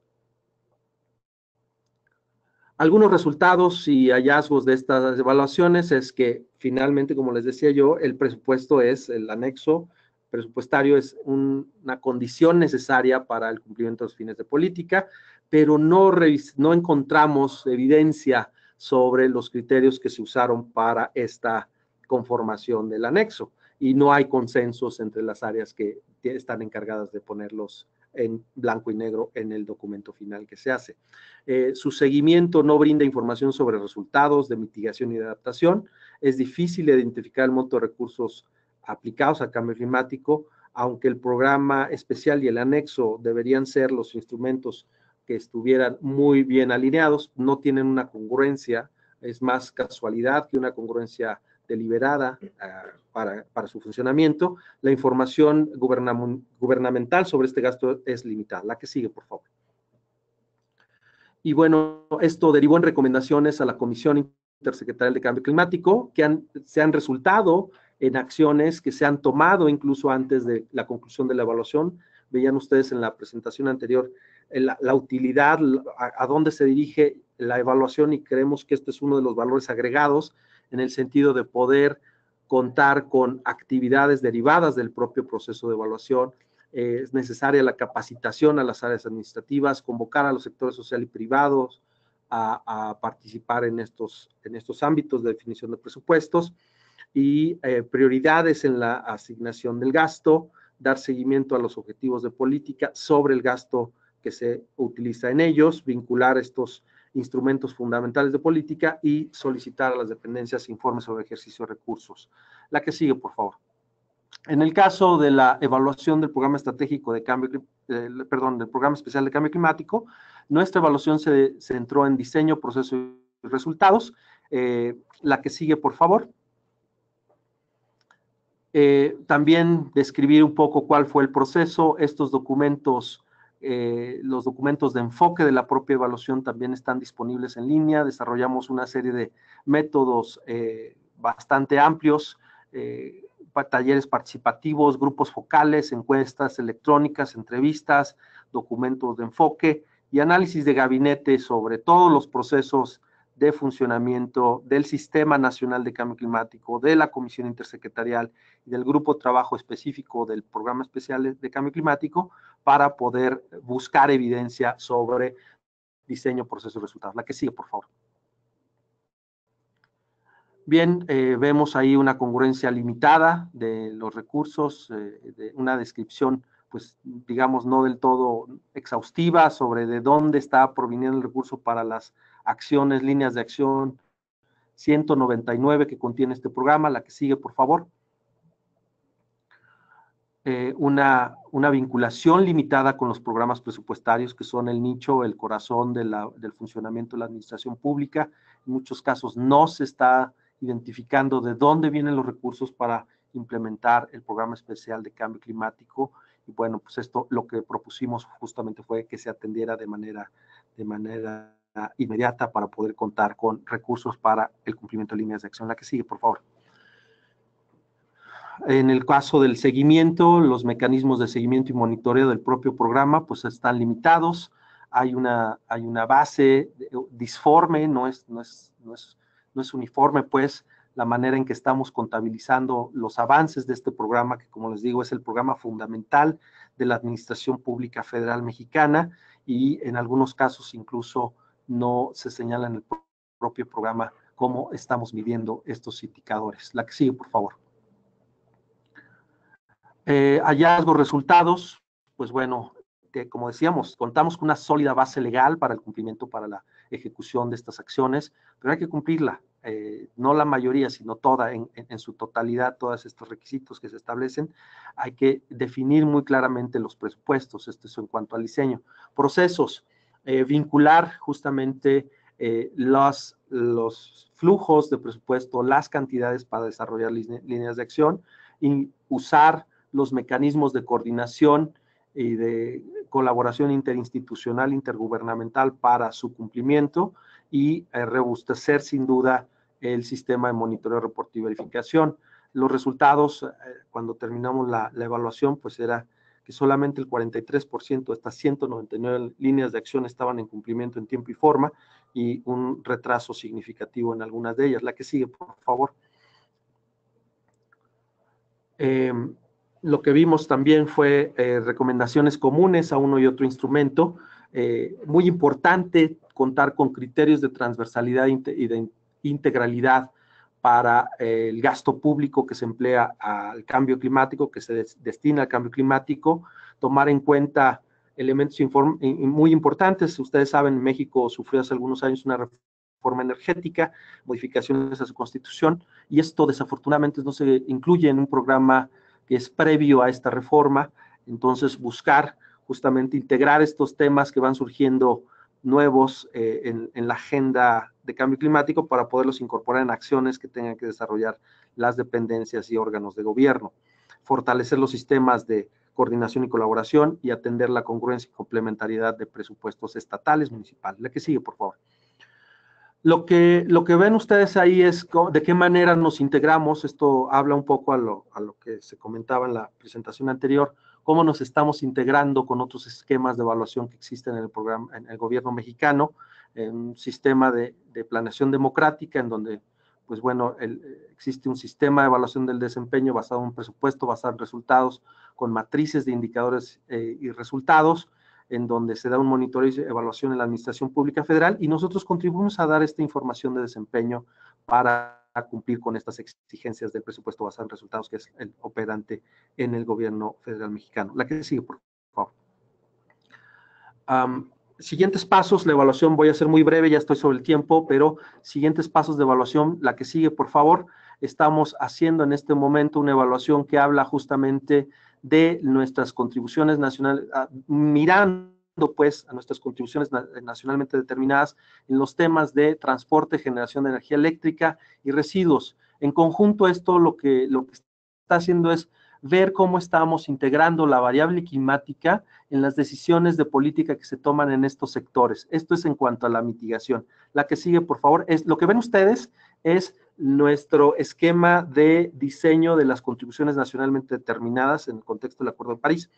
S3: Algunos resultados y hallazgos de estas evaluaciones es que finalmente, como les decía yo, el presupuesto el anexo presupuestario es una condición necesaria para el cumplimiento de los fines de política, pero no encontramos evidencia sobre los criterios que se usaron para esta conformación del anexo, y no hay consensos entre las áreas que están encargadas de ponerlos en blanco y negro en el documento final que se hace. Su seguimiento no brinda información sobre resultados de mitigación y de adaptación. Es difícil identificar el monto de recursos aplicados al cambio climático, aunque el programa especial y el anexo deberían ser los instrumentos que estuvieran muy bien alineados, no tienen una congruencia, es más casualidad que una congruencia deliberada para su funcionamiento. La información gubernamental sobre este gasto es limitada. La que sigue, por favor. Y bueno, esto derivó en recomendaciones a la Comisión Intersecretarial de Cambio Climático, que se han resultado en acciones que se han tomado incluso antes de la conclusión de la evaluación. Veían ustedes en la presentación anterior la utilidad, a dónde se dirige la evaluación, y creemos que este es uno de los valores agregados en el sentido de poder contar con actividades derivadas del propio proceso de evaluación. Es necesaria la capacitación a las áreas administrativas, convocar a los sectores social y privados a participar en estos ámbitos de definición de presupuestos, y prioridades en la asignación del gasto, dar seguimiento a los objetivos de política sobre el gasto que se utiliza en ellos, vincular estos instrumentos fundamentales de política y solicitar a las dependencias informes sobre ejercicio de recursos. La que sigue, por favor. En el caso de la evaluación del programa estratégico de del programa especial de cambio climático, nuestra evaluación se centró en diseño, proceso y resultados. La que sigue, por favor. También describir un poco cuál fue el proceso. Estos documentos, los documentos de enfoque de la propia evaluación también están disponibles en línea. Desarrollamos una serie de métodos bastante amplios, talleres participativos, grupos focales, encuestas electrónicas, entrevistas, documentos de enfoque y análisis de gabinete sobre todos los procesos de funcionamiento del Sistema Nacional de Cambio Climático, de la Comisión Intersecretarial y del Grupo de Trabajo Específico del Programa Especial de Cambio Climático, para poder buscar evidencia sobre diseño, proceso y resultados. La que sigue, por favor. Bien, vemos ahí una congruencia limitada de los recursos, de una descripción, pues, digamos, no del todo exhaustiva sobre de dónde está proviniendo el recurso para las acciones, líneas de acción 199 que contiene este programa. La que sigue, por favor. Una vinculación limitada con los programas presupuestarios, que son el nicho, el corazón del funcionamiento de la administración pública. En muchos casos no se está identificando de dónde vienen los recursos para implementar el programa especial de cambio climático. Y bueno, pues esto lo que propusimos justamente fue que se atendiera de manera inmediata para poder contar con recursos para el cumplimiento de líneas de acción. La que sigue, por favor. En el caso del seguimiento, los mecanismos de seguimiento y monitoreo del propio programa pues están limitados. Hay una base disforme, no es uniforme, pues, la manera en que estamos contabilizando los avances de este programa, que, como les digo, es el programa fundamental de la Administración Pública Federal Mexicana, y en algunos casos incluso no se señala en el propio programa cómo estamos midiendo estos indicadores. La que sigue, por favor. Hallazgos, resultados, pues bueno, como decíamos, contamos con una sólida base legal para el cumplimiento, para la ejecución de estas acciones, pero hay que cumplirla, no la mayoría, sino toda, en su totalidad, todos estos requisitos que se establecen. Hay que definir muy claramente los presupuestos, esto es en cuanto al diseño. Procesos, vincular justamente los flujos de presupuesto, las cantidades para desarrollar líneas de acción, y usar los mecanismos de coordinación y de colaboración interinstitucional, intergubernamental para su cumplimiento, y robustecer sin duda el sistema de monitoreo, reporte y verificación. Los resultados, cuando terminamos la evaluación, pues era que solamente el 43% de estas 199 líneas de acción estaban en cumplimiento en tiempo y forma, y un retraso significativo en algunas de ellas. La que sigue, por favor. Lo que vimos también fue recomendaciones comunes a uno y otro instrumento. Muy importante contar con criterios de transversalidad y de integralidad para el gasto público que se emplea al cambio climático, que se destina al cambio climático, tomar en cuenta elementos muy importantes. Ustedes saben, México sufrió hace algunos años una reforma energética, modificaciones a su constitución, y esto desafortunadamente no se incluye en un programa que es previo a esta reforma. Entonces, buscar justamente integrar estos temas que van surgiendo nuevos en la agenda de cambio climático para poderlos incorporar en acciones que tengan que desarrollar las dependencias y órganos de gobierno. Fortalecer los sistemas de coordinación y colaboración y atender la congruencia y complementariedad de presupuestos estatales, municipales. La que sigue, por favor. Lo que ven ustedes ahí es de qué manera nos integramos. Esto habla un poco a lo que se comentaba en la presentación anterior, cómo nos estamos integrando con otros esquemas de evaluación que existen en el programa, en el gobierno mexicano, en un sistema de planeación democrática, en donde, pues bueno, existe un sistema de evaluación del desempeño basado en un presupuesto, basado en resultados, con matrices de indicadores y resultados, en donde se da un monitoreo y evaluación en la Administración Pública Federal, y nosotros contribuimos a dar esta información de desempeño para cumplir con estas exigencias del presupuesto basado en resultados, que es el operante en el gobierno federal mexicano. La que sigue, por favor. Siguientes pasos, la evaluación, voy a ser muy breve, ya estoy sobre el tiempo, pero siguientes pasos de evaluación, la que sigue, por favor. Estamos haciendo en este momento una evaluación que habla justamente de nuestras contribuciones nacionales, mirando pues a nuestras contribuciones nacionalmente determinadas en los temas de transporte, generación de energía eléctrica y residuos. En conjunto, esto lo que está haciendo es ver cómo estamos integrando la variable climática en las decisiones de política que se toman en estos sectores. Esto es en cuanto a la mitigación. La que sigue, por favor, es lo que ven ustedes, es nuestro esquema de diseño de las contribuciones nacionalmente determinadas en el contexto del Acuerdo de París.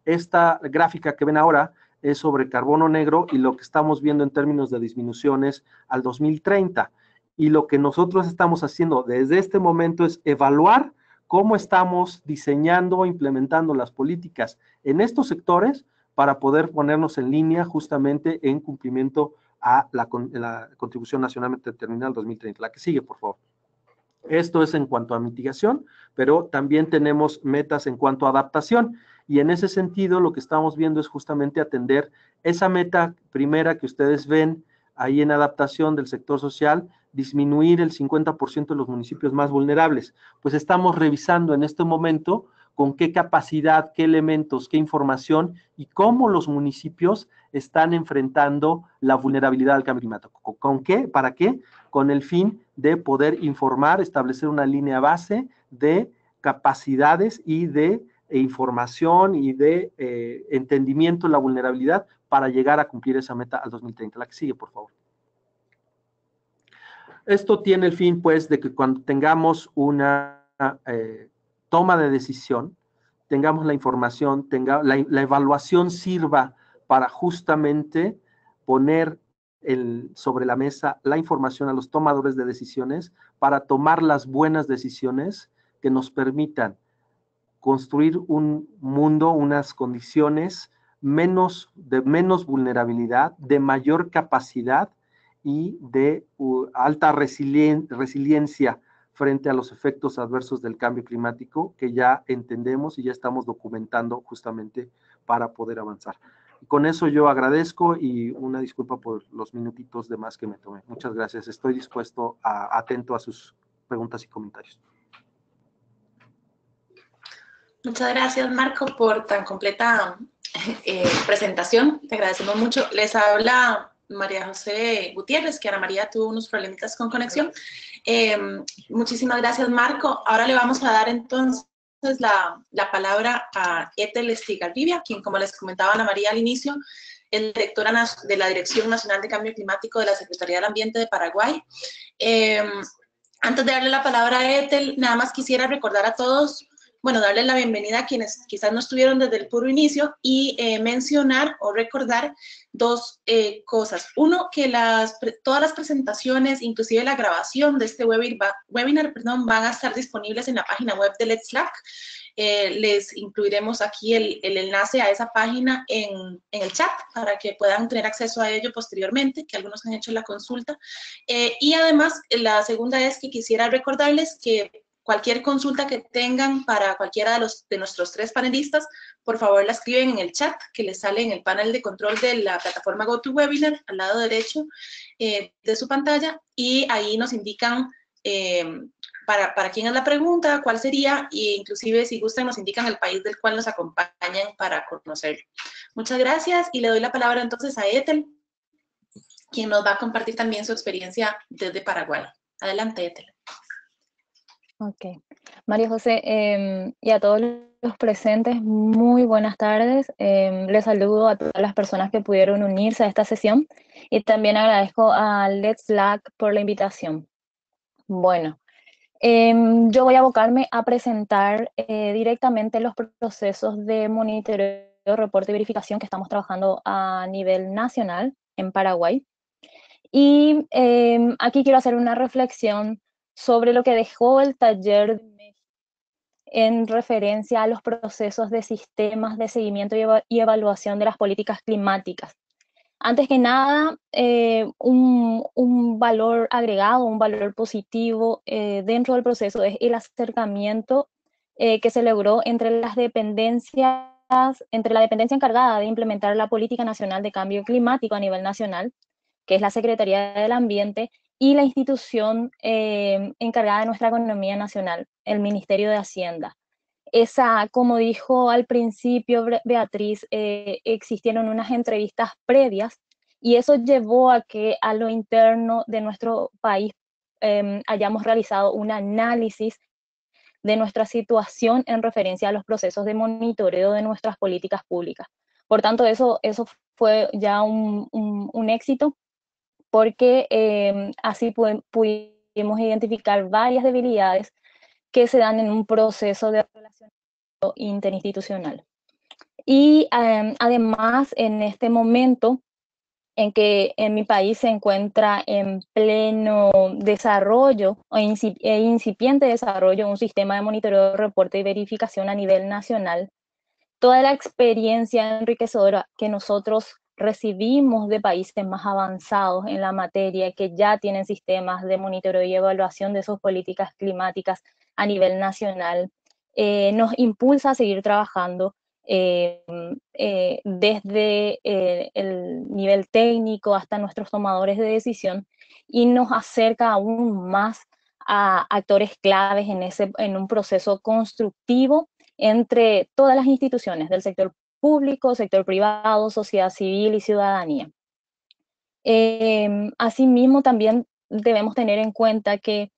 S3: Esta gráfica que ven ahora es sobre carbono negro y lo que estamos viendo en términos de disminuciones al 2030. Y lo que nosotros estamos haciendo desde este momento es evaluar cómo estamos diseñando o implementando las políticas en estos sectores para poder ponernos en línea justamente en cumplimiento a la contribución nacionalmente determinada al 2030. La que sigue, por favor. Esto es en cuanto a mitigación, pero también tenemos metas en cuanto a adaptación. Y en ese sentido, lo que estamos viendo es justamente atender esa meta primera que ustedes ven ahí en adaptación del sector social, disminuir el 50% de los municipios más vulnerables. Pues estamos revisando en este momento con qué capacidad, qué elementos, qué información y cómo los municipios están enfrentando la vulnerabilidad al cambio climático. ¿Con qué? ¿Para qué? Con el fin de poder informar, establecer una línea base de capacidades y de información y de entendimiento de la vulnerabilidad para llegar a cumplir esa meta al 2030. La que sigue, por favor. Esto tiene el fin, pues, de que cuando tengamos una toma de decisión, tengamos la información, la evaluación sirva para justamente poner sobre la mesa la información a los tomadores de decisiones para tomar las buenas decisiones que nos permitan construir un mundo, unas condiciones de menos vulnerabilidad, de mayor capacidad y de alta resiliencia frente a los efectos adversos del cambio climático que ya entendemos y ya estamos documentando justamente para poder avanzar. Y con eso yo agradezco y una disculpa por los minutitos de más que me tomé. Muchas gracias. Estoy dispuesto, atento a sus preguntas y comentarios.
S4: Muchas gracias, Marco, por tan completa presentación. Te agradecemos mucho. Les habla María José Gutiérrez, que Ana María tuvo unos problemitas con conexión. Muchísimas gracias, Marco. Ahora le vamos a dar entonces la palabra a Ethel Estigarribia, quien, como les comentaba Ana María al inicio, es directora de la Dirección Nacional de Cambio Climático de la Secretaría del Ambiente de Paraguay. Antes de darle la palabra a Ethel, nada más quisiera recordar a todos, bueno, darles la bienvenida a quienes quizás no estuvieron desde el puro inicio y mencionar o recordar dos cosas. Uno, que todas las presentaciones, inclusive la grabación de este webinar, van a estar disponibles en la página web de Let's Slack. Les incluiremos aquí el enlace a esa página en el chat para que puedan tener acceso a ello posteriormente, que algunos han hecho la consulta. Y además, la segunda es que quisiera recordarles que cualquier consulta que tengan para cualquiera de nuestros tres panelistas, por favor la escriben en el chat que les sale en el panel de control de la plataforma GoToWebinar, al lado derecho de su pantalla, y ahí nos indican para quién es la pregunta, cuál sería, e inclusive si gustan nos indican el país del cual nos acompañan para conocerlo. Muchas gracias y le doy la palabra entonces a Ethel, quien nos va a compartir también su experiencia desde Paraguay. Adelante, Ethel.
S5: Ok. María José, y a todos los presentes, muy buenas tardes. Les saludo a todas las personas que pudieron unirse a esta sesión y también agradezco a Let's Slack por la invitación. Bueno, yo voy a abocarme a presentar directamente los procesos de monitoreo, reporte y verificación que estamos trabajando a nivel nacional en Paraguay. Y aquí quiero hacer una reflexión sobre lo que dejó el taller de México en referencia a los procesos de sistemas de seguimiento y evaluación de las políticas climáticas. Antes que nada, un valor agregado, un valor positivo dentro del proceso es el acercamiento que se logró entre la dependencia encargada de implementar la Política Nacional de Cambio Climático a nivel nacional, que es la Secretaría del Ambiente, y la institución encargada de nuestra economía nacional, el Ministerio de Hacienda. Como dijo al principio Beatriz, existieron unas entrevistas previas y eso llevó a que a lo interno de nuestro país hayamos realizado un análisis de nuestra situación en referencia a los procesos de monitoreo de nuestras políticas públicas. Por tanto, eso fue ya un éxito, porque así pudimos identificar varias debilidades que se dan en un proceso de relacionamiento interinstitucional. Y además, en este momento en que en mi país se encuentra en pleno desarrollo e incipiente desarrollo un sistema de monitoreo, reporte y verificación a nivel nacional, toda la experiencia enriquecedora que nosotros recibimos de países más avanzados en la materia, que ya tienen sistemas de monitoreo y evaluación de sus políticas climáticas a nivel nacional, nos impulsa a seguir trabajando desde el nivel técnico hasta nuestros tomadores de decisión, y nos acerca aún más a actores claves en un proceso constructivo entre todas las instituciones del sector público, sector privado, sociedad civil y ciudadanía. Asimismo, también debemos tener en cuenta que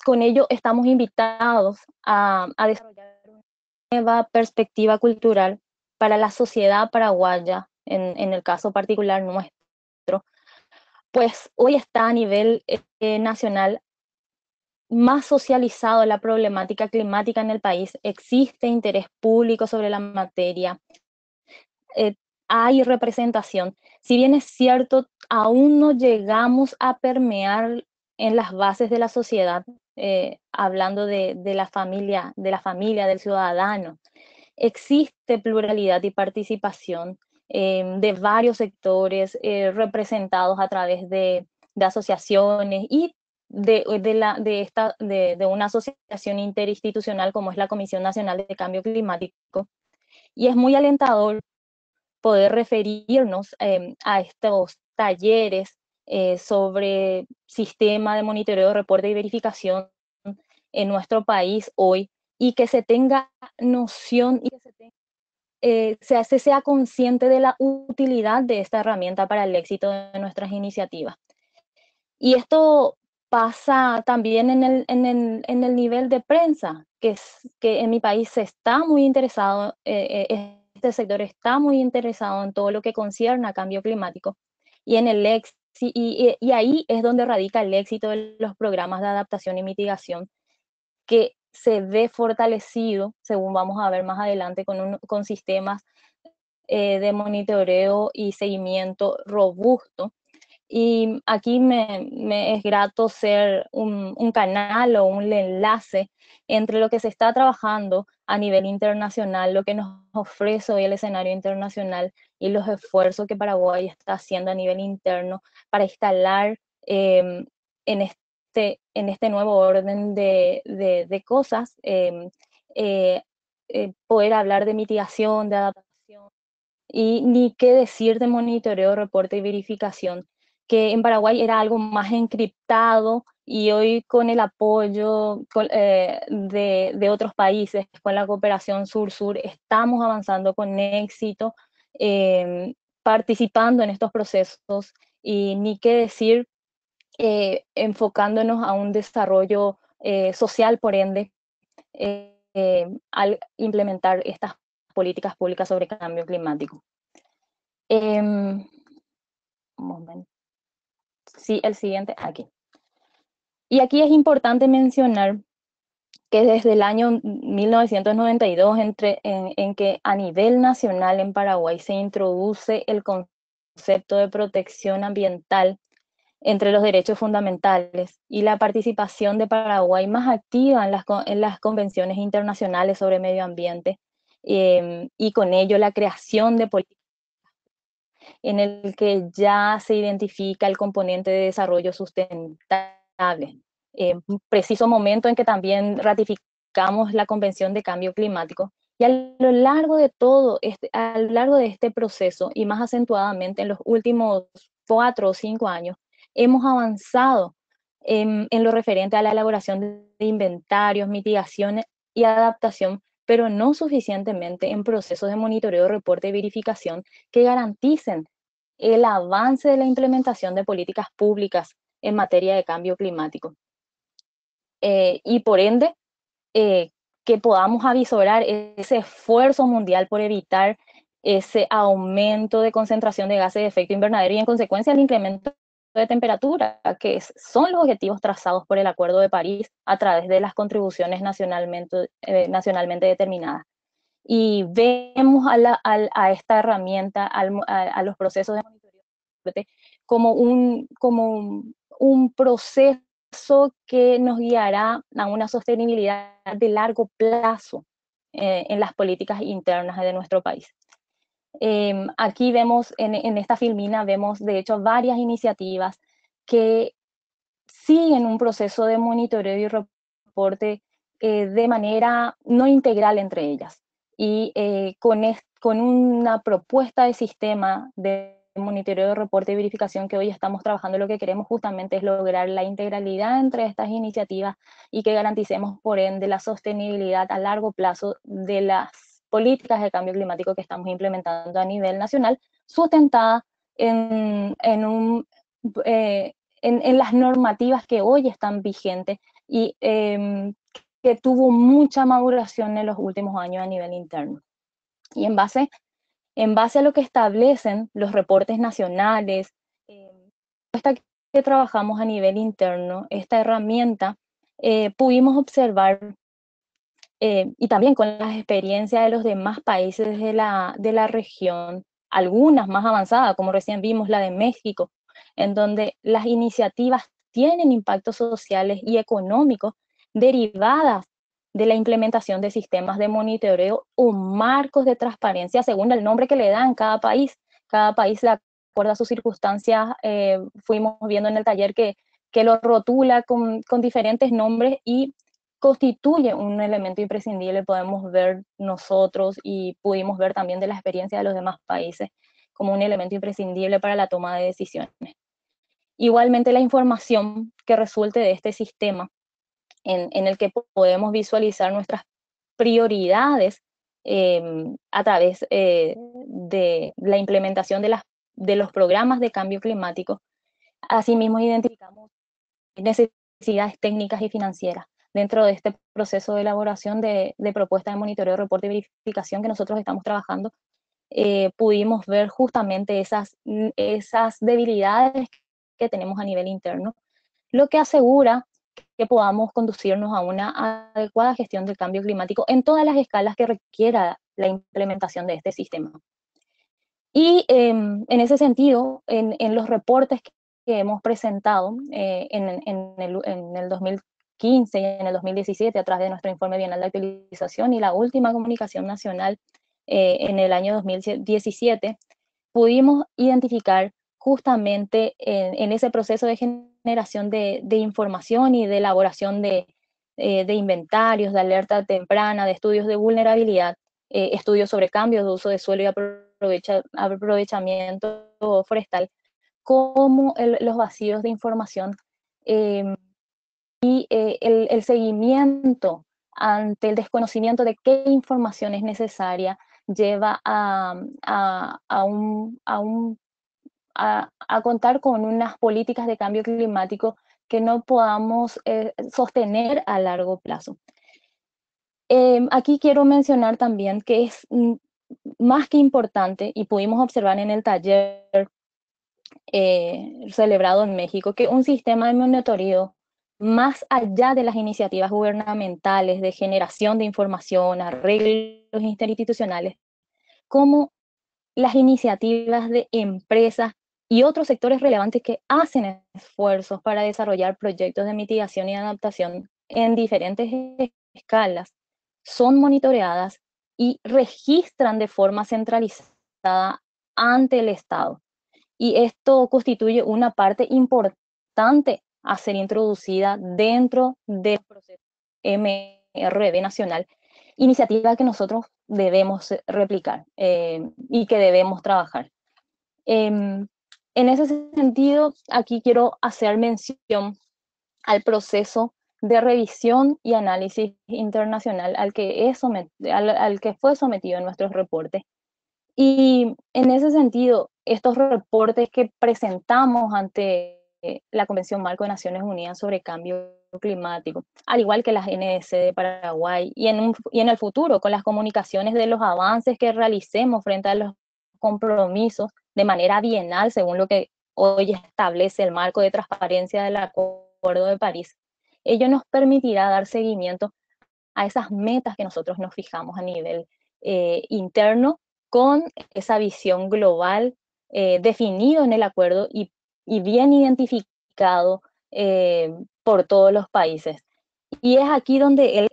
S5: con ello estamos invitados a desarrollar una nueva perspectiva cultural para la sociedad paraguaya, en el caso particular nuestro, pues hoy está a nivel nacional más socializado la problemática climática en el país, existe interés público sobre la materia, hay representación. Si bien es cierto, aún no llegamos a permear en las bases de la sociedad, hablando de la familia, del ciudadano. Existe pluralidad y participación de varios sectores representados a través de asociaciones y de una asociación interinstitucional como es la Comisión Nacional de Cambio Climático. Y es muy alentador poder referirnos a estos talleres sobre sistema de monitoreo, reporte y verificación en nuestro país hoy, y que se tenga noción y que se sea consciente de la utilidad de esta herramienta para el éxito de nuestras iniciativas. Y esto pasa también en el nivel de prensa, que en mi país se está muy interesado, este sector está muy interesado en todo lo que concierne a cambio climático, y y ahí es donde radica el éxito de los programas de adaptación y mitigación, que se ve fortalecido, según vamos a ver más adelante, con sistemas de monitoreo y seguimiento robusto. Y aquí me es grato ser un canal o un enlace entre lo que se está trabajando a nivel internacional, lo que nos ofrece hoy el escenario internacional, y los esfuerzos que Paraguay está haciendo a nivel interno para instalar en este nuevo orden de cosas, poder hablar de mitigación, de adaptación, y ni qué decir de monitoreo, reporte y verificación, que en Paraguay era algo más encriptado, y hoy con el apoyo de otros países, con la cooperación sur-sur, estamos avanzando con éxito, participando en estos procesos, y ni qué decir enfocándonos a un desarrollo social, por ende, al implementar estas políticas públicas sobre cambio climático. Un momento. Sí, el siguiente, aquí. Y aquí es importante mencionar que desde el año 1992, en que a nivel nacional en Paraguay se introduce el concepto de protección ambiental entre los derechos fundamentales, y la participación de Paraguay más activa en las convenciones internacionales sobre medio ambiente, y con ello la creación de políticas en el que ya se identifica el componente de desarrollo sustentable. Un preciso momento en que también ratificamos la Convención de Cambio Climático, y a lo largo de este proceso, y más acentuadamente en los últimos 4 o 5 años, hemos avanzado en lo referente a la elaboración de inventarios, mitigación y adaptación, pero no suficientemente en procesos de monitoreo, reporte y verificación que garanticen el avance de la implementación de políticas públicas en materia de cambio climático. Y por ende, que podamos avisorar ese esfuerzo mundial por evitar ese aumento de concentración de gases de efecto invernadero, y en consecuencia el incremento de temperatura, que son los objetivos trazados por el Acuerdo de París a través de las contribuciones nacionalmente determinadas. Y vemos a esta herramienta, a los procesos de monitoreo, como un proceso que nos guiará a una sostenibilidad de largo plazo en las políticas internas de nuestro país. Aquí vemos, en esta filmina, vemos de hecho varias iniciativas que siguen un proceso de monitoreo y reporte de manera no integral entre ellas. Y con una propuesta de sistema de monitoreo, reporte y verificación que hoy estamos trabajando, lo que queremos justamente es lograr la integralidad entre estas iniciativas y que garanticemos, por ende, la sostenibilidad a largo plazo de las políticas de cambio climático que estamos implementando a nivel nacional, sustentada en las normativas que hoy están vigentes y que tuvo mucha maduración en los últimos años a nivel interno. Y en base a lo que establecen los reportes nacionales, esta que trabajamos a nivel interno, esta herramienta, pudimos observar, y también con las experiencias de los demás países de la región, algunas más avanzadas, como recién vimos la de México, en donde las iniciativas tienen impactos sociales y económicos derivadas de la implementación de sistemas de monitoreo o marcos de transparencia según el nombre que le dan cada país. Cada país, de acuerdo a sus circunstancias, fuimos viendo en el taller que lo rotula con diferentes nombres y constituye un elemento imprescindible, podemos ver nosotros y pudimos ver también de la experiencia de los demás países como un elemento imprescindible para la toma de decisiones. Igualmente, la información que resulte de este sistema en el que podemos visualizar nuestras prioridades a través de la implementación de los programas de cambio climático. Asimismo, identificamos necesidades técnicas y financieras dentro de este proceso de elaboración de propuestas de monitoreo, reporte y verificación que nosotros estamos trabajando. Pudimos ver justamente esas debilidades que tenemos a nivel interno, lo que asegura que podamos conducirnos a una adecuada gestión del cambio climático en todas las escalas que requiera la implementación de este sistema. Y en ese sentido, en los reportes que hemos presentado en el 2015 y en el 2017 a través de nuestro informe bienal de actualización y la última comunicación nacional en el año 2017, pudimos identificar justamente en ese proceso de generación de información y de elaboración de inventarios, de alerta temprana, de estudios de vulnerabilidad, estudios sobre cambios de uso de suelo y aprovechamiento forestal, como los vacíos de información y el seguimiento ante el desconocimiento de qué información es necesaria lleva a contar con unas políticas de cambio climático que no podamos sostener a largo plazo. Aquí quiero mencionar también que es más que importante, y pudimos observar en el taller celebrado en México, que un sistema de monitoreo, más allá de las iniciativas gubernamentales de generación de información, arreglos interinstitucionales, como las iniciativas de empresas y otros sectores relevantes que hacen esfuerzos para desarrollar proyectos de mitigación y adaptación en diferentes escalas, son monitoreadas y registran de forma centralizada ante el Estado. Y esto constituye una parte importante a ser introducida dentro del proceso MRV nacional, iniciativa que nosotros debemos replicar y que debemos trabajar. En ese sentido, aquí quiero hacer mención al proceso de revisión y análisis internacional al que fue sometido en nuestros reportes. Y en ese sentido, estos reportes que presentamos ante la Convención Marco de Naciones Unidas sobre Cambio Climático, al igual que las NDC de Paraguay, y en el futuro con las comunicaciones de los avances que realicemos frente a los compromisos de manera bienal, según lo que hoy establece el marco de transparencia del Acuerdo de París, ello nos permitirá dar seguimiento a esas metas que nosotros nos fijamos a nivel interno, con esa visión global definido en el acuerdo y bien identificado por todos los países. Y es aquí donde el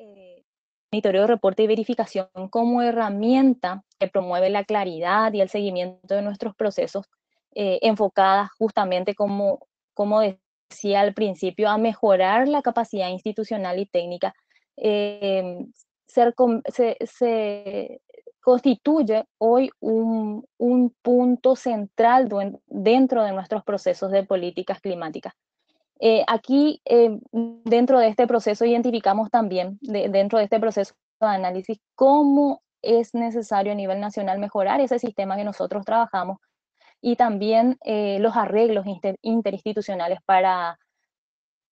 S5: monitoreo, reporte y verificación como herramienta que promueve la claridad y el seguimiento de nuestros procesos, enfocadas justamente, como decía al principio, a mejorar la capacidad institucional y técnica. Se constituye hoy un punto central dentro de nuestros procesos de políticas climáticas. Aquí, dentro de este proceso, identificamos también, dentro de este proceso de análisis, cómo es necesario a nivel nacional mejorar ese sistema que nosotros trabajamos, y también los arreglos interinstitucionales para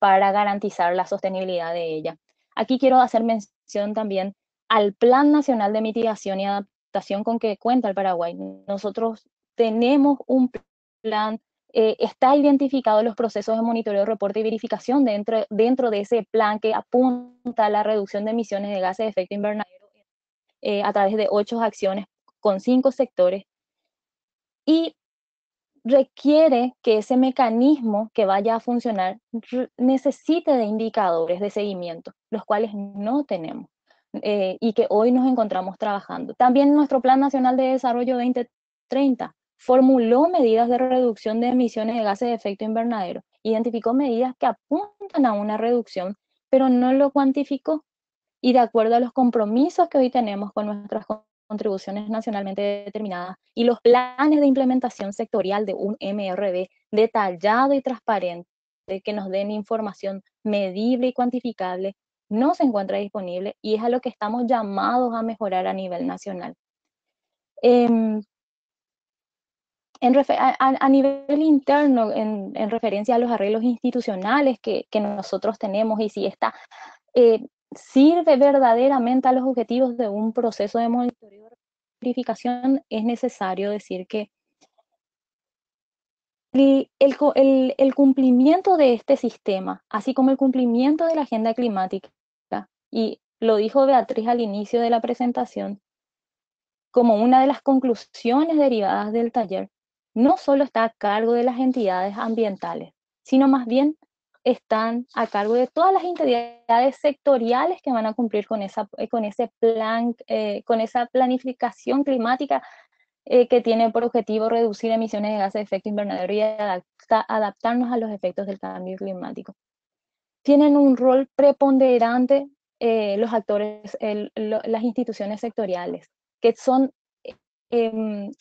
S5: garantizar la sostenibilidad de ella. Aquí quiero hacer mención también al Plan Nacional de Mitigación y Adaptación con que cuenta el Paraguay. Nosotros tenemos un plan, está identificado los procesos de monitoreo, reporte y verificación dentro de ese plan, que apunta a la reducción de emisiones de gases de efecto invernadero a través de 8 acciones con 5 sectores, y requiere que ese mecanismo que vaya a funcionar necesite de indicadores de seguimiento, los cuales no tenemos, y que hoy nos encontramos trabajando. También nuestro Plan Nacional de Desarrollo 2030 formuló medidas de reducción de emisiones de gases de efecto invernadero, identificó medidas que apuntan a una reducción, pero no lo cuantificó. Y de acuerdo a los compromisos que hoy tenemos con nuestras contribuciones nacionalmente determinadas y los planes de implementación sectorial de un MRV detallado y transparente, que nos den información medible y cuantificable, no se encuentra disponible, y es a lo que estamos llamados a mejorar a nivel nacional. A nivel interno, en referencia a los arreglos institucionales que nosotros tenemos, y si esta sirve verdaderamente a los objetivos de un proceso de monitoreo y verificación, es necesario decir que el cumplimiento de este sistema, así como el cumplimiento de la agenda climática, y lo dijo Beatriz al inicio de la presentación, como una de las conclusiones derivadas del taller, no solo está a cargo de las entidades ambientales, sino más bien están a cargo de todas las entidades sectoriales que van a cumplir con ese plan, con esa planificación climática que tiene por objetivo reducir emisiones de gases de efecto invernadero y adaptarnos a los efectos del cambio climático. Tienen un rol preponderante los actores, las instituciones sectoriales, que son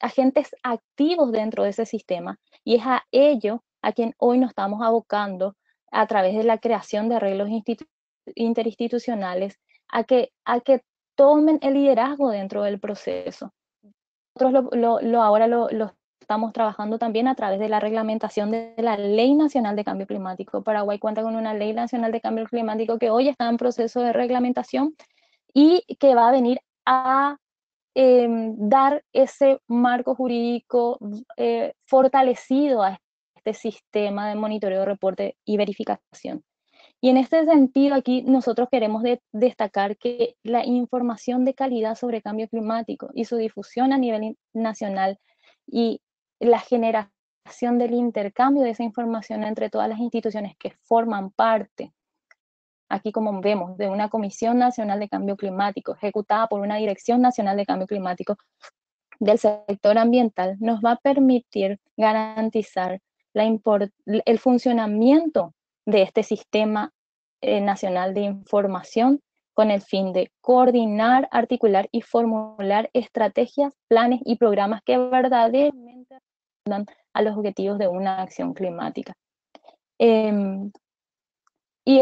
S5: agentes activos dentro de ese sistema, y es a ello a quien hoy nos estamos abocando a través de la creación de arreglos interinstitucionales, a que tomen el liderazgo dentro del proceso. Nosotros ahora lo estamos trabajando también a través de la reglamentación de la Ley Nacional de Cambio Climático. Paraguay cuenta con una Ley Nacional de Cambio Climático que hoy está en proceso de reglamentación y que va a venir a dar ese marco jurídico fortalecido a este sistema de monitoreo, reporte y verificación. Y en este sentido, aquí nosotros queremos destacar que la información de calidad sobre cambio climático y su difusión a nivel nacional, y la generación del intercambio de esa información entre todas las instituciones que forman parte, aquí como vemos, de una Comisión Nacional de Cambio Climático, ejecutada por una Dirección Nacional de Cambio Climático del sector ambiental, nos va a permitir garantizar el funcionamiento de este sistema nacional de información, con el fin de coordinar, articular y formular estrategias, planes y programas que verdaderamente respondan a los objetivos de una acción climática. Y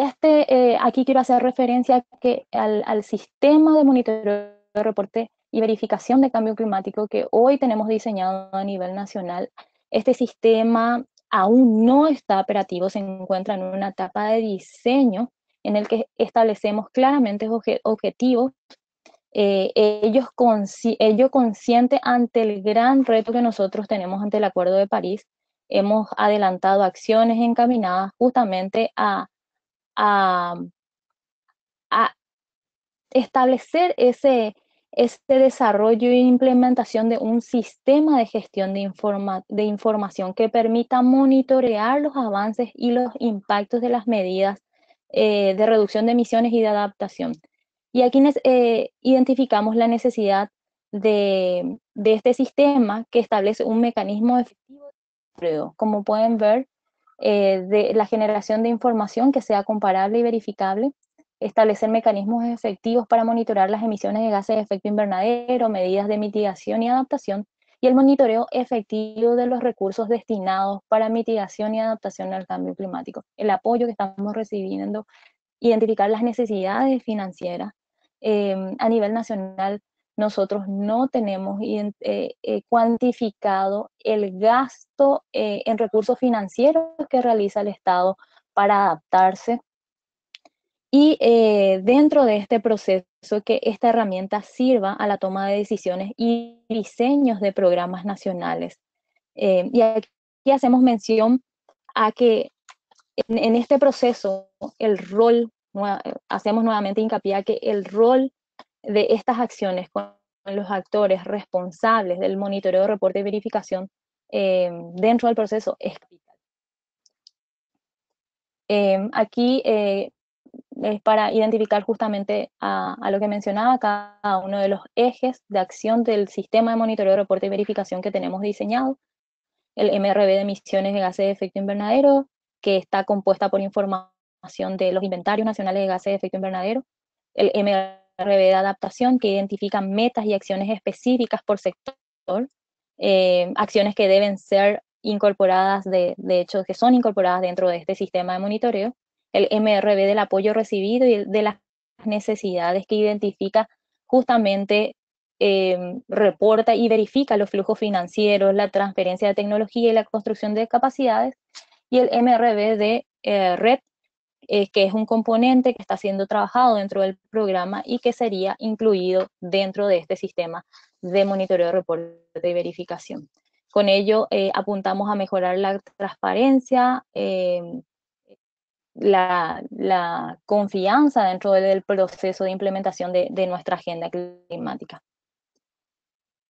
S5: aquí quiero hacer referencia al sistema de monitoreo, reporte y verificación de cambio climático que hoy tenemos diseñado a nivel nacional. Este sistema aún no está operativo, se encuentra en una etapa de diseño en el que establecemos claramente objetivos, ello consciente ante el gran reto que nosotros tenemos ante el Acuerdo de París. Hemos adelantado acciones encaminadas justamente a establecer ese desarrollo e implementación de un sistema de gestión de información que permita monitorear los avances y los impactos de las medidas de reducción de emisiones y de adaptación. Y aquí identificamos la necesidad de este sistema que establece un mecanismo efectivo de monitoreo. Como pueden ver, de la generación de información que sea comparable y verificable, establecer mecanismos efectivos para monitorear las emisiones de gases de efecto invernadero, medidas de mitigación y adaptación, y el monitoreo efectivo de los recursos destinados para mitigación y adaptación al cambio climático, el apoyo que estamos recibiendo, identificar las necesidades financieras. A nivel nacional, nosotros no tenemos cuantificado el gasto en recursos financieros que realiza el Estado para adaptarse. Y dentro de este proceso, que esta herramienta sirva a la toma de decisiones y diseños de programas nacionales. Y aquí hacemos mención a que en este proceso el rol, hacemos nuevamente hincapié a que el rol de estas acciones con los actores responsables del monitoreo, reporte y verificación dentro del proceso es capital. Aquí es para identificar justamente a lo que mencionaba, cada uno de los ejes de acción del sistema de monitoreo, reporte y verificación que tenemos diseñado. El MRV de emisiones de gases de efecto invernadero, que está compuesta por información de los inventarios nacionales de gases de efecto invernadero. El MRV de adaptación, que identifica metas y acciones específicas por sector, acciones que deben ser incorporadas, de hecho, que son incorporadas dentro de este sistema de monitoreo. El MRV del apoyo recibido y de las necesidades, que identifica justamente, reporta y verifica los flujos financieros, la transferencia de tecnología y la construcción de capacidades. Y el MRV de red, que es un componente que está siendo trabajado dentro del programa y que sería incluido dentro de este sistema de monitoreo, reporte y verificación. Con ello apuntamos a mejorar la transparencia, la confianza dentro del proceso de implementación de nuestra agenda climática.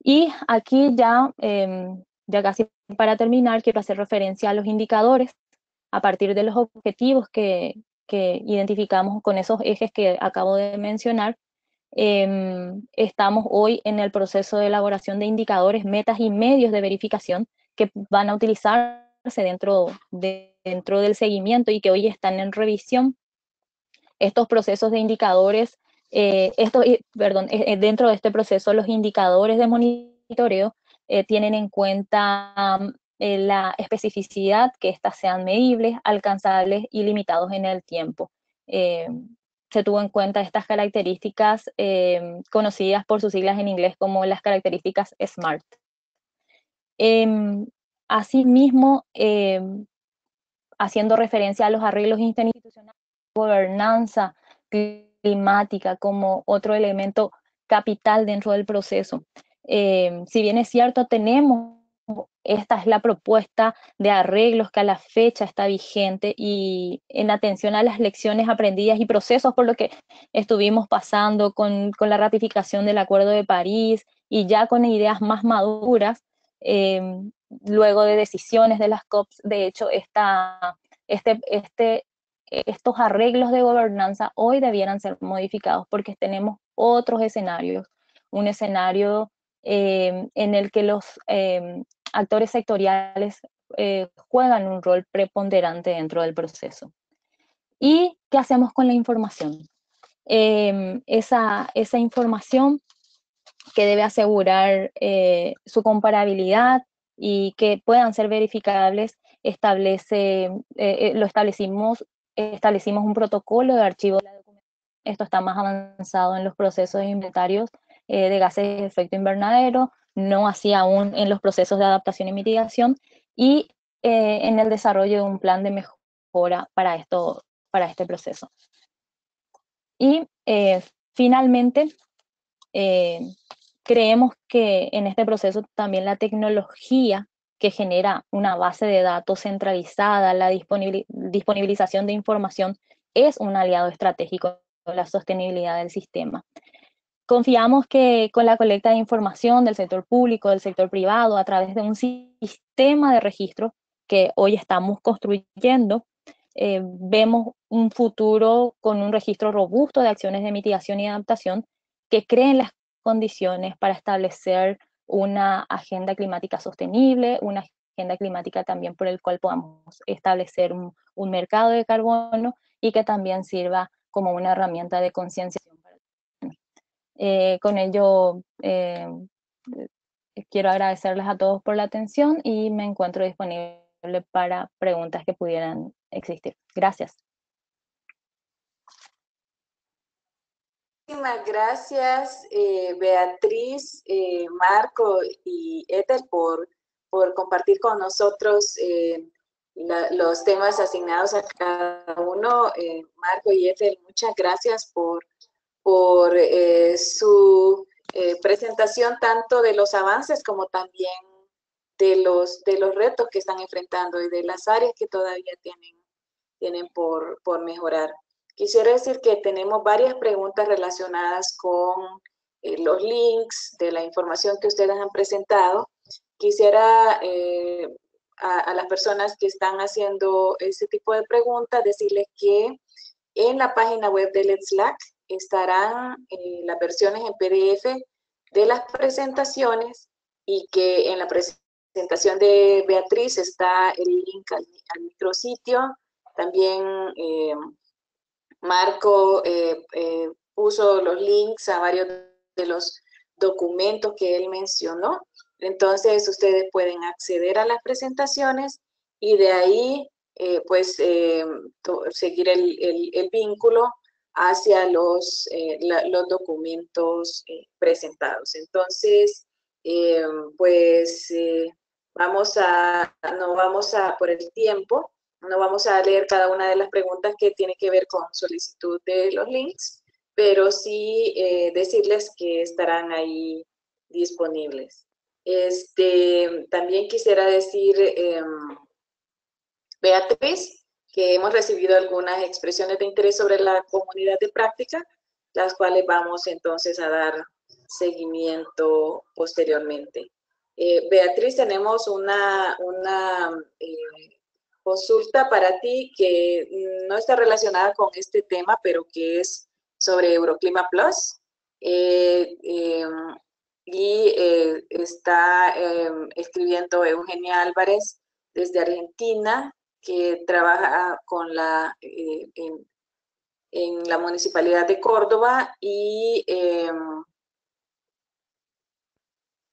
S5: Y aquí ya casi para terminar, quiero hacer referencia a los indicadores a partir de los objetivos que identificamos con esos ejes que acabo de mencionar. Estamos hoy en el proceso de elaboración de indicadores, metas y medios de verificación que van a utilizarse dentro del seguimiento y que hoy están en revisión. Estos procesos de indicadores, dentro de este proceso, los indicadores de monitoreo tienen en cuenta la especificidad, que éstas sean medibles, alcanzables y limitados en el tiempo. Se tuvo en cuenta estas características conocidas por sus siglas en inglés como las características SMART. Asimismo, haciendo referencia a los arreglos interinstitucionales, gobernanza climática como otro elemento capital dentro del proceso. Si bien es cierto, esta es la propuesta de arreglos que a la fecha está vigente y en atención a las lecciones aprendidas y procesos por lo que estuvimos pasando con la ratificación del Acuerdo de París y ya con ideas más maduras, luego de decisiones de las COPs. De hecho, estos arreglos de gobernanza hoy debieran ser modificados porque tenemos otros escenarios, un escenario en el que los actores sectoriales juegan un rol preponderante dentro del proceso. ¿Y qué hacemos con la información? Esa información que debe asegurar su comparabilidad y que puedan ser verificables, establecimos un protocolo de archivo de la documentación. Esto está más avanzado en los procesos de inventarios de gases de efecto invernadero, no así aún en los procesos de adaptación y mitigación, y en el desarrollo de un plan de mejora para este proceso. Y finalmente, creemos que en este proceso también la tecnología que genera una base de datos centralizada, la disponibilización de información, es un aliado estratégico en la sostenibilidad del sistema. Confiamos que con la colecta de información del sector público, del sector privado, a través de un sistema de registro que hoy estamos construyendo, vemos un futuro con un registro robusto de acciones de mitigación y adaptación que creen las condiciones para establecer una agenda climática sostenible, una agenda climática también por el cual podamos establecer un mercado de carbono y que también sirva como una herramienta de concienciación. Con ello, quiero agradecerles a todos por la atención y me encuentro disponible para preguntas que pudieran existir. Gracias.
S1: Muchísimas gracias, Beatriz, Marco y Ethel por compartir con nosotros los temas asignados a cada uno. Marco y Ethel, muchas gracias por su presentación tanto de los avances como también de los retos que están enfrentando y de las áreas que todavía tienen por mejorar. Quisiera decir que tenemos varias preguntas relacionadas con los links de la información que ustedes han presentado. Quisiera a las personas que están haciendo ese tipo de preguntas decirles que en la página web de Let's Slack estarán las versiones en PDF de las presentaciones y que en la presentación de Beatriz está el link al micrositio. También Marco puso los links a varios de los documentos que él mencionó. Entonces, ustedes pueden acceder a las presentaciones y de ahí, seguir el vínculo hacia los documentos presentados. Entonces, no vamos a, por el tiempo, no vamos a leer cada una de las preguntas que tiene que ver con solicitud de los links, pero sí decirles que estarán ahí disponibles. También quisiera decir, Beatriz, que hemos recibido algunas expresiones de interés sobre la comunidad de práctica, las cuales vamos entonces a dar seguimiento posteriormente. Beatriz, tenemos una consulta para ti que no está relacionada con este tema, pero que es sobre Euroclima Plus. Está escribiendo Eugenia Álvarez desde Argentina, que trabaja con en la Municipalidad de Córdoba y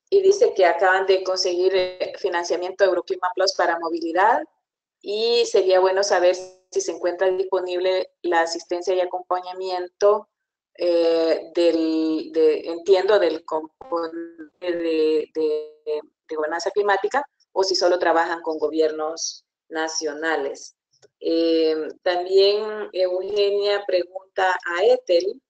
S1: dice que acaban de conseguir financiamiento de Euroclima Plus para movilidad y sería bueno saber si se encuentra disponible la asistencia y acompañamiento entiendo, del componente de gobernanza climática, o si solo trabajan con gobiernos nacionales. También Eugenia pregunta a Ethel,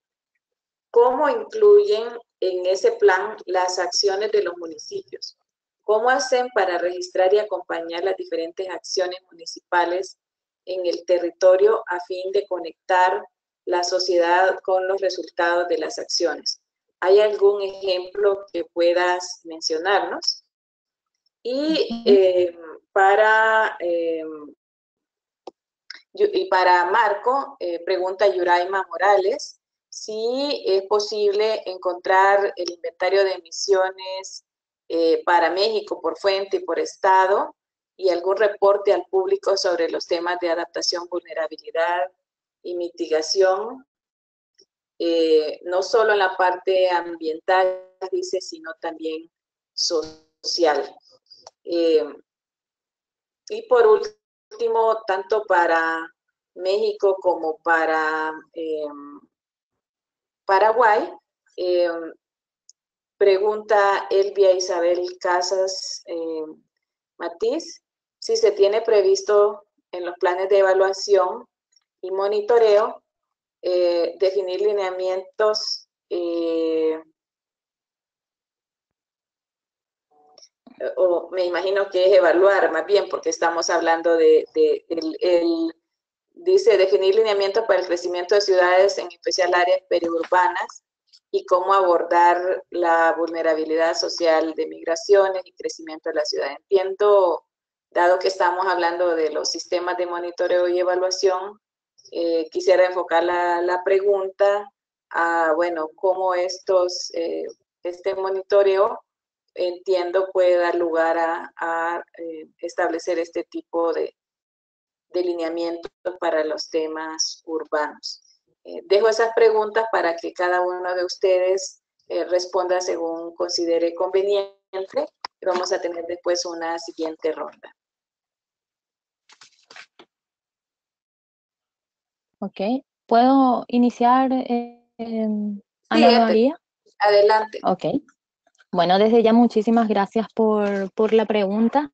S1: ¿cómo incluyen en ese plan las acciones de los municipios? ¿Cómo hacen para registrar y acompañar las diferentes acciones municipales en el territorio a fin de conectar la sociedad con los resultados de las acciones? ¿Hay algún ejemplo que puedas mencionarnos? Y para Marco, pregunta Yuraima Morales, si es posible encontrar el inventario de emisiones para México por fuente y por estado, y algún reporte al público sobre los temas de adaptación, vulnerabilidad y mitigación, no solo en la parte ambiental, dice, sino también social. Y por último, tanto para México como para Paraguay, pregunta Elvia Isabel Casas Matiz, si se tiene previsto en los planes de evaluación y monitoreo definir lineamientos o me imagino que es evaluar más bien, porque estamos hablando dice definir lineamientos para el crecimiento de ciudades, en especial áreas periurbanas, y cómo abordar la vulnerabilidad social de migraciones y crecimiento de la ciudad. Entiendo, dado que estamos hablando de los sistemas de monitoreo y evaluación, quisiera enfocar la pregunta a, bueno, cómo este monitoreo, entiendo, puede dar lugar a establecer este tipo de lineamientos para los temas urbanos. Dejo esas preguntas para que cada uno de ustedes responda según considere conveniente, y vamos a tener después una siguiente ronda.
S5: Ok, ¿puedo iniciar, Ana María?
S1: Adelante.
S5: Ok, bueno, desde ya muchísimas gracias por la pregunta.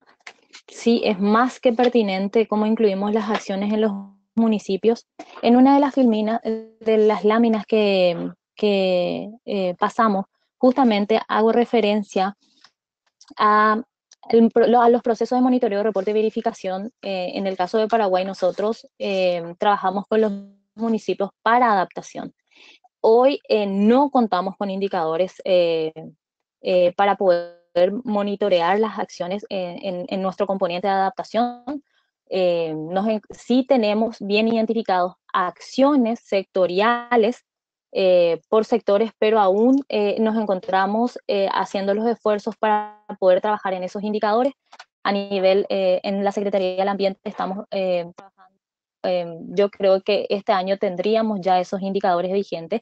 S5: Sí, es más que pertinente cómo incluimos las acciones en los municipios. En una de las láminas que pasamos, justamente hago referencia a los procesos de monitoreo, reporte y verificación. En el caso de Paraguay, nosotros trabajamos con los municipios para adaptación. Hoy no contamos con indicadores para poder monitorear las acciones en nuestro componente de adaptación. Sí tenemos bien identificados acciones sectoriales por sectores, pero aún nos encontramos haciendo los esfuerzos para poder trabajar en esos indicadores. A nivel, en la Secretaría del Ambiente estamos trabajando. Yo creo que este año tendríamos ya esos indicadores vigentes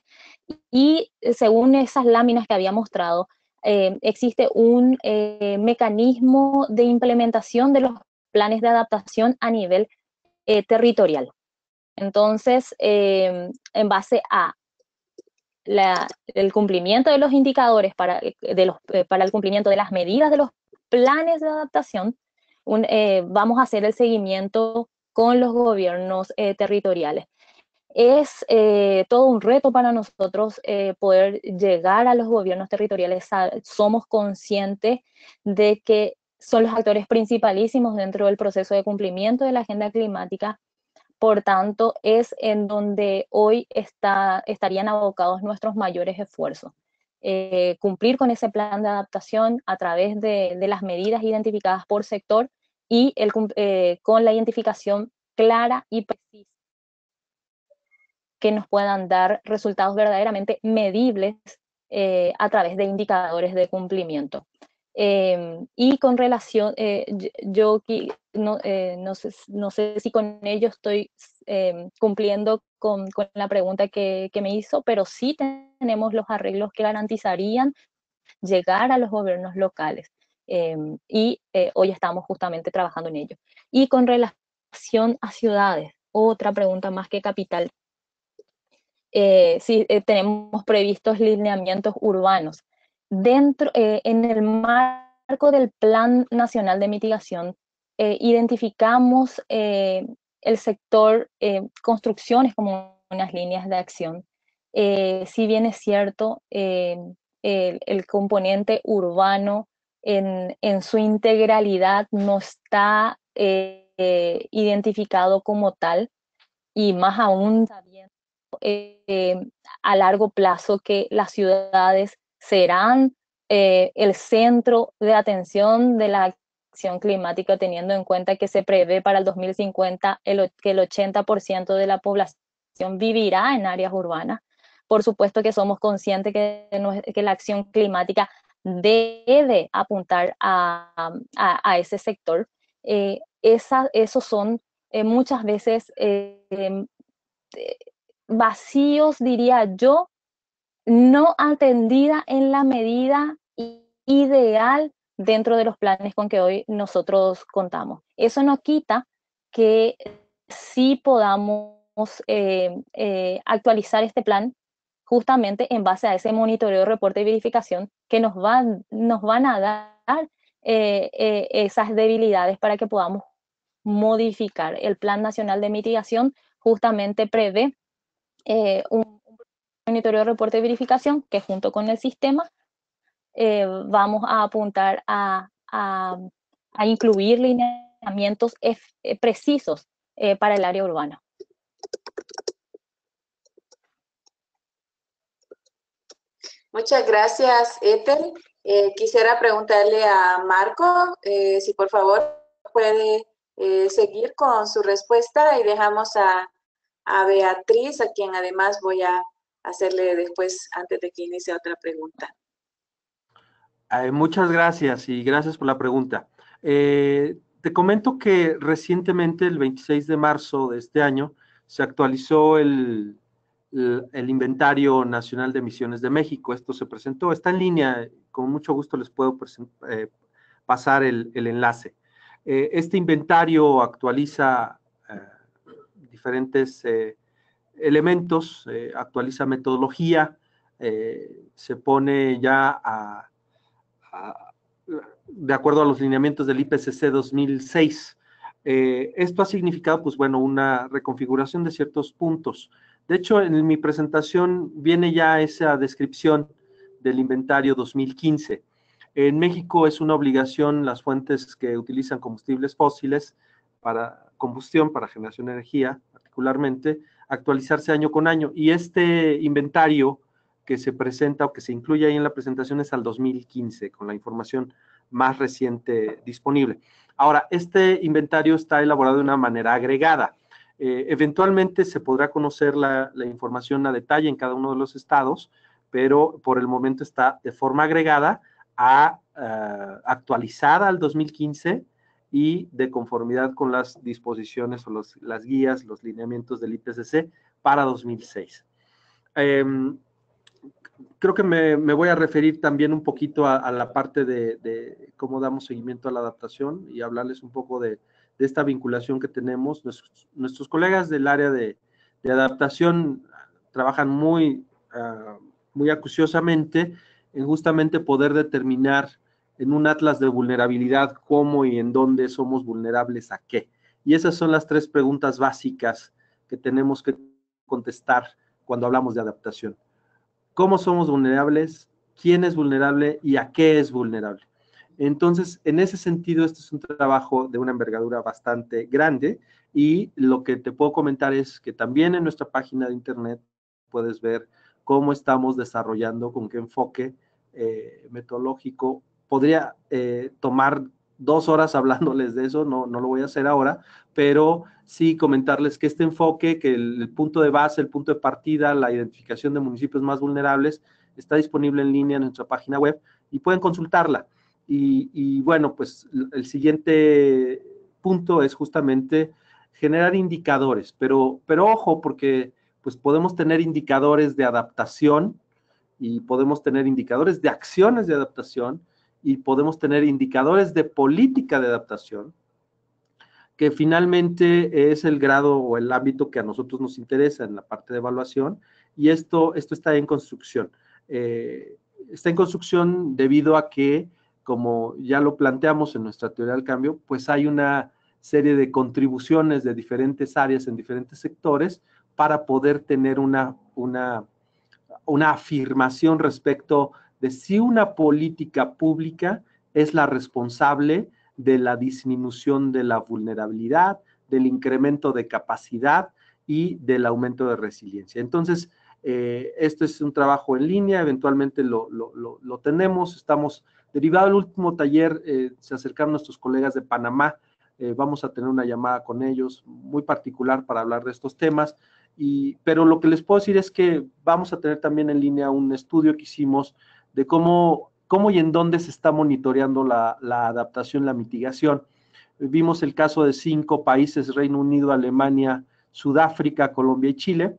S5: y según esas láminas que había mostrado, existe un mecanismo de implementación de los planes de adaptación a nivel territorial. Entonces, en base a el cumplimiento de los indicadores para el cumplimiento de las medidas de los planes de adaptación, vamos a hacer el seguimiento con los gobiernos territoriales. Es todo un reto para nosotros poder llegar a los gobiernos territoriales. Somos conscientes de que son los actores principalísimos dentro del proceso de cumplimiento de la agenda climática. Por tanto, es en donde hoy estarían abocados nuestros mayores esfuerzos. Cumplir con ese plan de adaptación a través de las medidas identificadas por sector y con la identificación clara y precisa que nos puedan dar resultados verdaderamente medibles a través de indicadores de cumplimiento. Y con relación, yo no sé si con ello estoy cumpliendo con la pregunta que me hizo, pero sí tenemos los arreglos que garantizarían llegar a los gobiernos locales. Y hoy estamos justamente trabajando en ello. Y con relación a ciudades, otra pregunta más que capital. Sí, tenemos previstos lineamientos urbanos. En el marco del Plan Nacional de Mitigación, identificamos el sector construcciones como unas líneas de acción. Si bien es cierto, el componente urbano en su integralidad no está identificado como tal, y más aún sabiendo a largo plazo que las ciudades serán el centro de atención de la acción climática, teniendo en cuenta que se prevé para el 2050 que el 80% de la población vivirá en áreas urbanas. Por supuesto que somos conscientes que la acción climática debe apuntar a ese sector. Esos son muchas veces vacíos, diría yo, no atendida en la medida ideal dentro de los planes con que hoy nosotros contamos. Eso no quita que sí podamos actualizar este plan justamente en base a ese monitoreo, reporte y verificación que nos van a dar esas debilidades para que podamos modificar. El Plan Nacional de Mitigación justamente prevé un monitoreo, reporte y verificación que junto con el sistema vamos a apuntar a incluir lineamientos precisos para el área urbana.
S1: Muchas gracias, Ethel. Quisiera preguntarle a Marco, si por favor puede seguir con su respuesta y dejamos a Beatriz, a quien además voy a hacerle después, antes de que inicie otra pregunta.
S3: Muchas gracias y gracias por la pregunta. Te comento que recientemente, el 26 de marzo de este año, se actualizó el Inventario Nacional de Emisiones de México. Esto se presentó, está en línea, con mucho gusto les puedo pasar el enlace. Este inventario actualiza diferentes elementos, actualiza metodología, se pone ya de acuerdo a los lineamientos del IPCC 2006. Esto ha significado, pues bueno, una reconfiguración de ciertos puntos. De hecho, en mi presentación viene ya esa descripción del inventario 2015. En México es una obligación las fuentes que utilizan combustibles fósiles para combustión, para generación de energía, particularmente, actualizarse año con año. Y este inventario que se presenta o que se incluye ahí en la presentación es al 2015, con la información más reciente disponible. Ahora, este inventario está elaborado de una manera agregada. Eventualmente se podrá conocer la información a detalle en cada uno de los estados, pero por el momento está de forma agregada actualizada al 2015 y de conformidad con las disposiciones o las guías, los lineamientos del IPCC para 2006. Creo que me voy a referir también un poquito a la parte de cómo damos seguimiento a la adaptación y hablarles un poco de esta vinculación que tenemos. Nuestros colegas del área de adaptación trabajan muy acuciosamente en justamente poder determinar en un atlas de vulnerabilidad cómo y en dónde somos vulnerables a qué. Y esas son las 3 preguntas básicas que tenemos que contestar cuando hablamos de adaptación. ¿Cómo somos vulnerables? ¿Quién es vulnerable? ¿Y a qué es vulnerable? Entonces, en ese sentido, este es un trabajo de una envergadura bastante grande y lo que te puedo comentar es que también en nuestra página de internet puedes ver cómo estamos desarrollando, con qué enfoque metodológico. Podría tomar 2 horas hablándoles de eso, no lo voy a hacer ahora, pero sí comentarles que este enfoque, que el punto de base, el punto de partida, la identificación de municipios más vulnerables, está disponible en línea en nuestra página web y pueden consultarla. Y bueno, pues el siguiente punto es justamente generar indicadores, pero ojo, porque pues podemos tener indicadores de adaptación y podemos tener indicadores de acciones de adaptación y podemos tener indicadores de política de adaptación, que finalmente es el grado o el ámbito que a nosotros nos interesa en la parte de evaluación, y esto está en construcción. Está en construcción debido a que, como ya lo planteamos en nuestra teoría del cambio, pues hay una serie de contribuciones de diferentes áreas en diferentes sectores para poder tener una afirmación respecto de si una política pública es la responsable de la disminución de la vulnerabilidad, del incremento de capacidad y del aumento de resiliencia. Entonces, esto es un trabajo en línea, eventualmente lo tenemos, estamos derivado del último taller, se acercaron nuestros colegas de Panamá, vamos a tener una llamada con ellos muy particular para hablar de estos temas, pero lo que les puedo decir es que vamos a tener también en línea un estudio que hicimos de cómo y en dónde se está monitoreando la adaptación, la mitigación. Vimos el caso de 5 países, Reino Unido, Alemania, Sudáfrica, Colombia y Chile,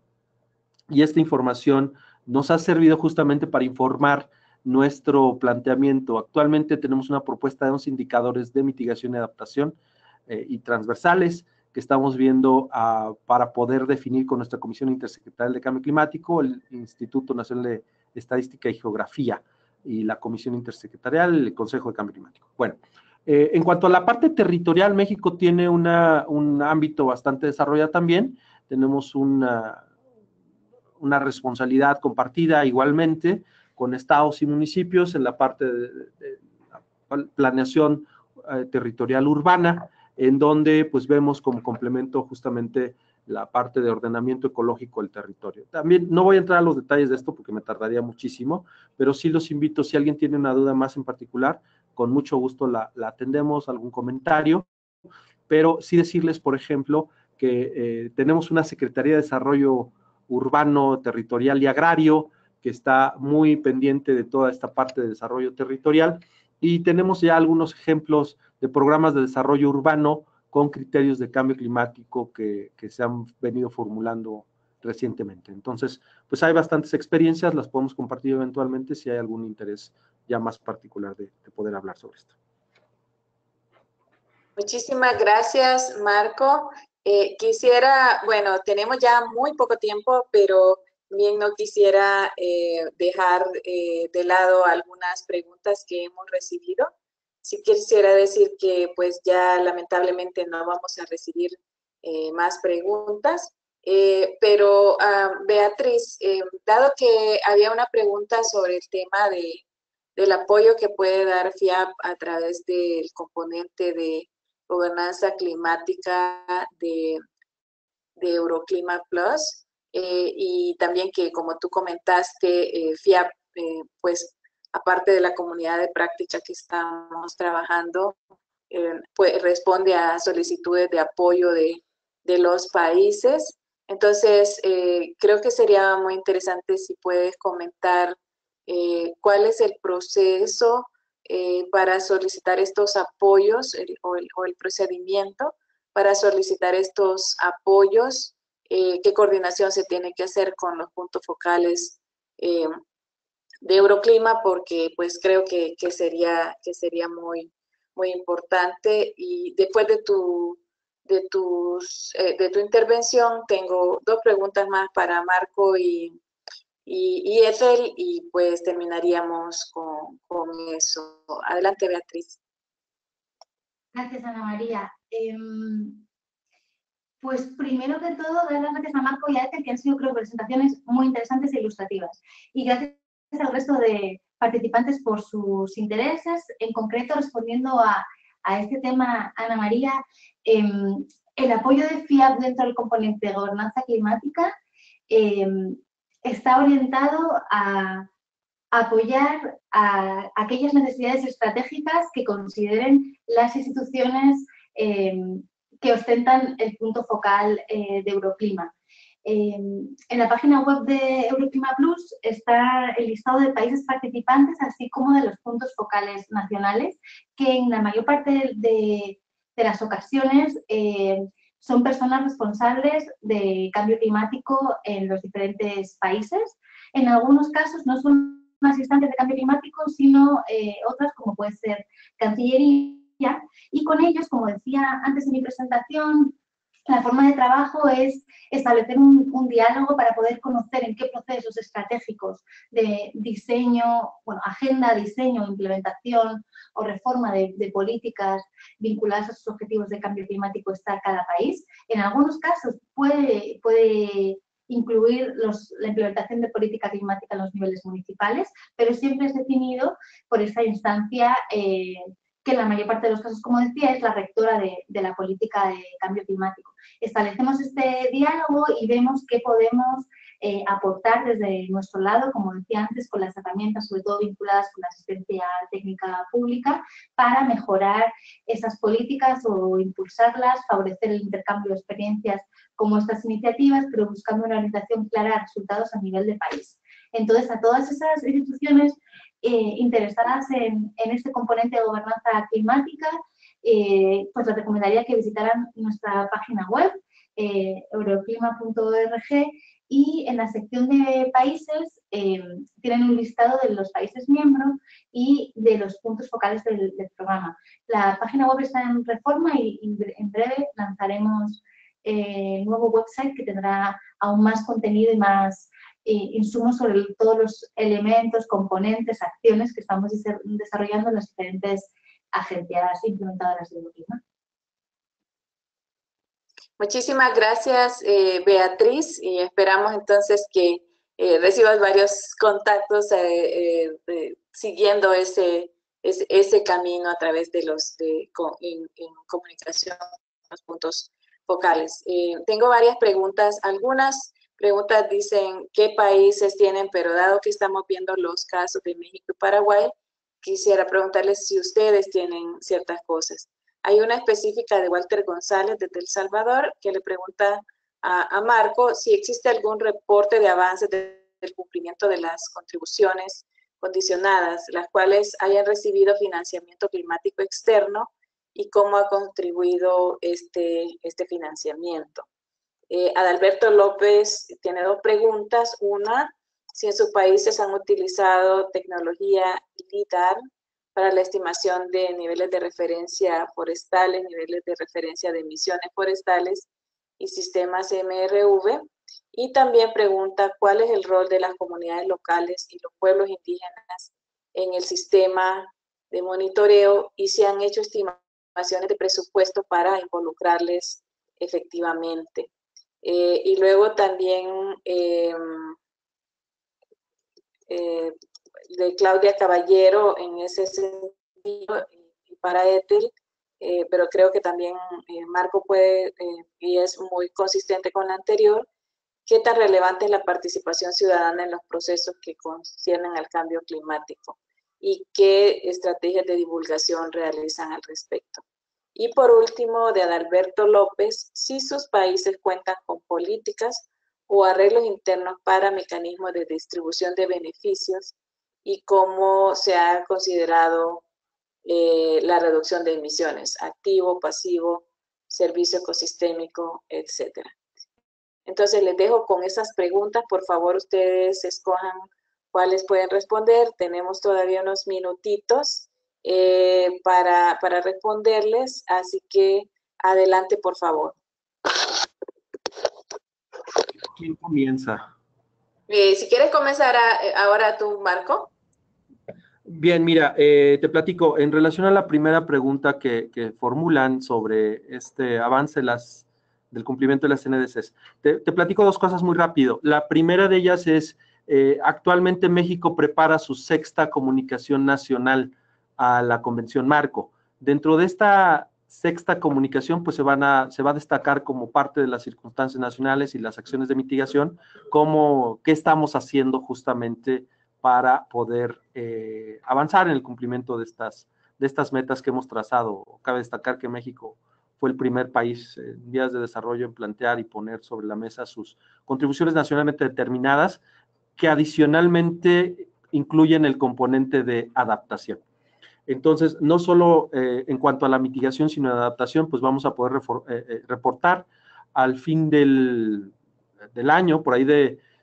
S3: y esta información nos ha servido justamente para informar nuestro planteamiento. Actualmente tenemos una propuesta de 11 indicadores de mitigación y adaptación y transversales que estamos viendo para poder definir con nuestra Comisión Intersecretarial de Cambio Climático, el Instituto Nacional de Estadística y Geografía y la Comisión Intersecretarial, el Consejo de Cambio Climático. Bueno, en cuanto a la parte territorial, México tiene un ámbito bastante desarrollado también. Tenemos una responsabilidad compartida igualmente con estados y municipios en la parte de planeación territorial urbana, en donde pues vemos como complemento justamente la parte de ordenamiento ecológico del territorio. También no voy a entrar a los detalles de esto porque me tardaría muchísimo, pero sí los invito, si alguien tiene una duda más en particular, con mucho gusto la atendemos, algún comentario, pero sí decirles, por ejemplo, que tenemos una Secretaría de Desarrollo Urbano, Territorial y Agrario, que está muy pendiente de toda esta parte de desarrollo territorial, y tenemos ya algunos ejemplos de programas de desarrollo urbano con criterios de cambio climático que se han venido formulando recientemente. Entonces, pues hay bastantes experiencias, las podemos compartir eventualmente si hay algún interés ya más particular de poder hablar sobre esto.
S1: Muchísimas gracias, Marco. Quisiera, bueno, tenemos ya muy poco tiempo, pero bien no quisiera dejar de lado algunas preguntas que hemos recibido. Sí quisiera decir que pues ya lamentablemente no vamos a recibir más preguntas, pero Beatriz, dado que había una pregunta sobre el tema del apoyo que puede dar FIAP a través del componente de gobernanza climática de Euroclima Plus, y también que, como tú comentaste, FIAP, pues, aparte de la comunidad de práctica que estamos trabajando, pues, responde a solicitudes de apoyo de los países. Entonces, creo que sería muy interesante si puedes comentar cuál es el proceso para solicitar estos apoyos o el procedimiento para solicitar estos apoyos, qué coordinación se tiene que hacer con los puntos focales de Euroclima, porque pues creo que sería muy, muy importante. Y después de tu intervención, tengo dos preguntas más para Marco y Ethel, y pues terminaríamos con eso. Adelante, Beatriz.
S2: Gracias, Ana María. Pues primero que todo, dar las gracias a Marco y a Ethel, que han sido, creo, presentaciones muy interesantes e ilustrativas. Y gracias al resto de participantes por sus intereses. En concreto, respondiendo a este tema, Ana María, el apoyo de FIAP dentro del componente de gobernanza climática está orientado a apoyar a aquellas necesidades estratégicas que consideren las instituciones que ostentan el punto focal de Euroclima. En la página web de Euroclima Plus está el listado de países participantes, así como de los puntos focales nacionales, que en la mayor parte de las ocasiones son personas responsables de cambio climático en los diferentes países. En algunos casos no son unas instancias de cambio climático, sino otras como puede ser Cancillería, y con ellos, como decía antes en mi presentación, la forma de trabajo es establecer un diálogo para poder conocer en qué procesos estratégicos de diseño, bueno, agenda, diseño, implementación o reforma de políticas vinculadas a sus objetivos de cambio climático está cada país. En algunos casos puede incluir la implementación de política climática en los niveles municipales, pero siempre es definido por esa instancia que en la mayor parte de los casos, como decía, es la rectora de la política de cambio climático. Establecemos este diálogo y vemos qué podemos aportar desde nuestro lado, como decía antes, con las herramientas, sobre todo vinculadas con la asistencia técnica pública, para mejorar esas políticas o impulsarlas, favorecer el intercambio de experiencias como estas iniciativas, pero buscando una orientación clara a resultados a nivel de país. Entonces, a todas esas instituciones interesadas en este componente de gobernanza climática, pues les recomendaría que visitaran nuestra página web, euroclima.org, y en la sección de países tienen un listado de los países miembros y de los puntos focales del programa. La página web está en reforma y en breve lanzaremos nuevo website que tendrá aún más contenido y más insumos sobre todos los elementos, componentes, acciones que estamos desarrollando en las diferentes agencias implementadoras de Euroclima.
S1: Muchísimas gracias, Beatriz, y esperamos entonces que recibas varios contactos siguiendo ese camino a través de en comunicación, los puntos focales. Tengo varias preguntas. Algunas preguntas dicen qué países tienen, pero dado que estamos viendo los casos de México y Paraguay, quisiera preguntarles si ustedes tienen ciertas cosas. Hay una específica de Walter González desde El Salvador que le pregunta a Marco si existe algún reporte de avances del cumplimiento de las contribuciones condicionadas, las cuales hayan recibido financiamiento climático externo y cómo ha contribuido este financiamiento. Adalberto López tiene dos preguntas. Una, si en sus países han utilizado tecnología LIDAR para la estimación de niveles de referencia forestales, niveles de referencia de emisiones forestales y sistemas MRV. Y también pregunta cuál es el rol de las comunidades locales y los pueblos indígenas en el sistema de monitoreo y si han hecho estimaciones de presupuesto para involucrarles efectivamente. Y luego también de Claudia Caballero en ese sentido y para Ethel, pero creo que también Marco puede y es muy consistente con la anterior. ¿Qué tan relevante es la participación ciudadana en los procesos que conciernen al cambio climático? ¿Y qué estrategias de divulgación realizan al respecto? Y por último, de Adalberto López, si sus países cuentan con políticas o arreglos internos para mecanismos de distribución de beneficios y cómo se ha considerado la reducción de emisiones, activo, pasivo, servicio ecosistémico, etcétera. Entonces les dejo con esas preguntas, por favor ustedes escojan cuáles pueden responder. Tenemos todavía unos minutitos para responderles, así que adelante por favor.
S3: ¿Quién comienza?
S1: Si quieres comenzar ahora tú, Marco.
S3: Bien, mira, te platico, en relación a la primera pregunta que formulan sobre este avance del cumplimiento de las NDCs, te platico dos cosas muy rápido. La primera de ellas es, actualmente México prepara su 6ª comunicación nacional a la Convención Marco. Dentro de esta 6ª comunicación, pues se va a destacar como parte de las circunstancias nacionales y las acciones de mitigación, qué estamos haciendo justamente para poder avanzar en el cumplimiento de estas metas que hemos trazado. Cabe destacar que México fue el primer país en vías de desarrollo en plantear y poner sobre la mesa sus contribuciones nacionalmente determinadas, que adicionalmente incluyen el componente de adaptación. Entonces, no solo en cuanto a la mitigación, sino en adaptación, pues vamos a poder reportar al fin del año,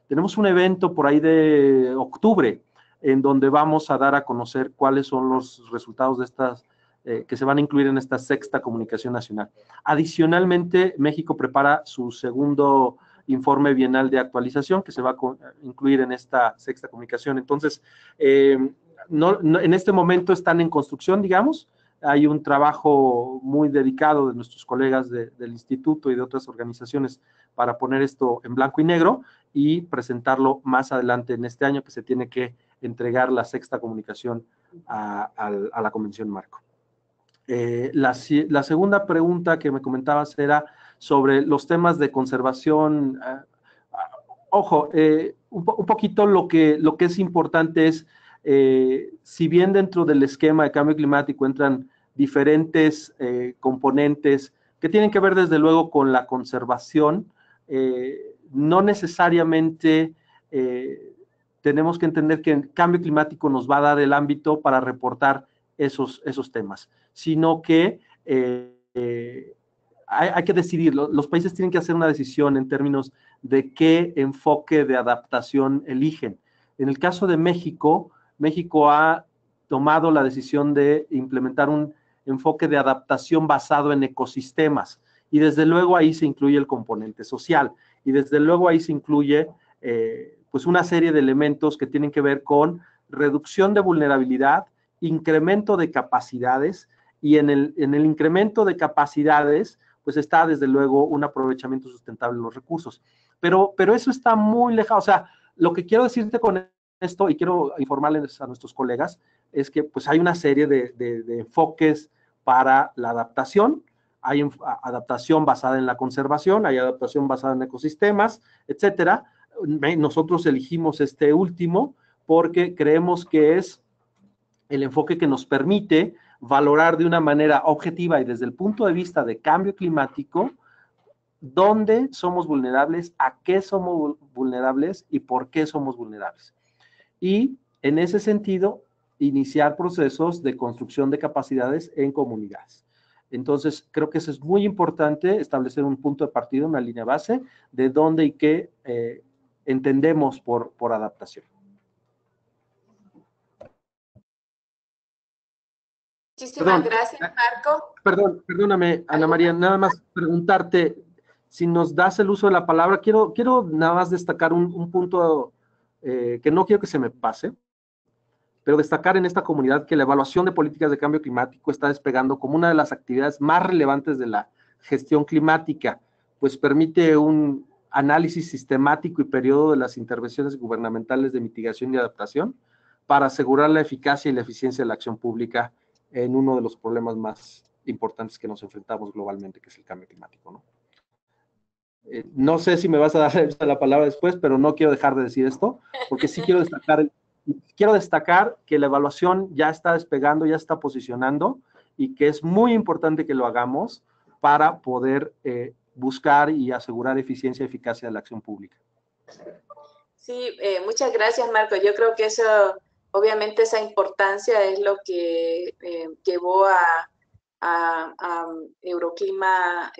S3: tenemos un evento por ahí de octubre, en donde vamos a dar a conocer cuáles son los resultados de estas, que se van a incluir en esta 6ª comunicación nacional. Adicionalmente, México prepara su segundo informe bienal de actualización, que se va a incluir en esta 6ª comunicación. Entonces, en este momento están en construcción, digamos. Hay un trabajo muy dedicado de nuestros colegas del instituto y de otras organizaciones para poner esto en blanco y negro y presentarlo más adelante en este año, que se tiene que entregar la 6ª comunicación a la Convención Marco. La segunda pregunta que me comentabas era sobre los temas de conservación. Ojo, un poquito lo que es importante es, si bien dentro del esquema de cambio climático entran diferentes componentes que tienen que ver desde luego con la conservación, no necesariamente tenemos que entender que el cambio climático nos va a dar el ámbito para reportar esos temas, sino que hay que decidir, los países tienen que hacer una decisión en términos de qué enfoque de adaptación eligen. En el caso de México, México ha tomado la decisión de implementar un enfoque de adaptación basado en ecosistemas, y desde luego ahí se incluye el componente social, y desde luego ahí se incluye pues una serie de elementos que tienen que ver con reducción de vulnerabilidad, incremento de capacidades, y en el incremento de capacidades pues está desde luego un aprovechamiento sustentable de los recursos. Pero eso está muy lejano. O sea, lo que quiero decirte con esto, y quiero informarles a nuestros colegas, es que pues hay una serie de enfoques para la adaptación. Hay adaptación basada en la conservación, hay adaptación basada en ecosistemas, etcétera. Nosotros elegimos este último porque creemos que es el enfoque que nos permite valorar de una manera objetiva y desde el punto de vista de cambio climático, dónde somos vulnerables, a qué somos vulnerables y por qué somos vulnerables. Y en ese sentido, iniciar procesos de construcción de capacidades en comunidades. Entonces, creo que eso es muy importante, establecer un punto de partida, una línea base de dónde y qué entendemos por adaptación.
S1: Muchísimas gracias, Marco.
S3: Perdóname, Ana María, nada más preguntarte, si nos das el uso de la palabra, quiero nada más destacar un punto que no quiero que se me pase, pero destacar en esta comunidad que la evaluación de políticas de cambio climático está despegando como una de las actividades más relevantes de la gestión climática, pues permite un análisis sistemático y periodo de las intervenciones gubernamentales de mitigación y adaptación para asegurar la eficacia y la eficiencia de la acción pública en uno de los problemas más importantes que nos enfrentamos globalmente, que es el cambio climático, ¿no? No sé si me vas a dar la palabra después, pero no quiero dejar de decir esto, porque sí quiero destacar que la evaluación ya está despegando, ya está posicionando, y que es muy importante que lo hagamos para poder buscar y asegurar eficiencia y eficacia de la acción pública.
S1: Sí, muchas gracias, Marco. Yo creo que eso, obviamente esa importancia es lo que llevó a Euroclima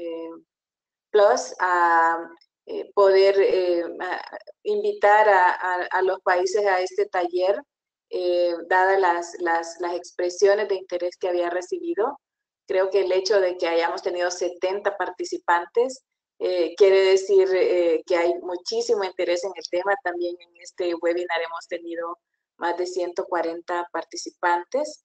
S1: Plus a poder invitar a los países a este taller, dadas las expresiones de interés que había recibido. Creo que el hecho de que hayamos tenido 70 participantes quiere decir que hay muchísimo interés en el tema. También en este webinar hemos tenido más de 140 participantes.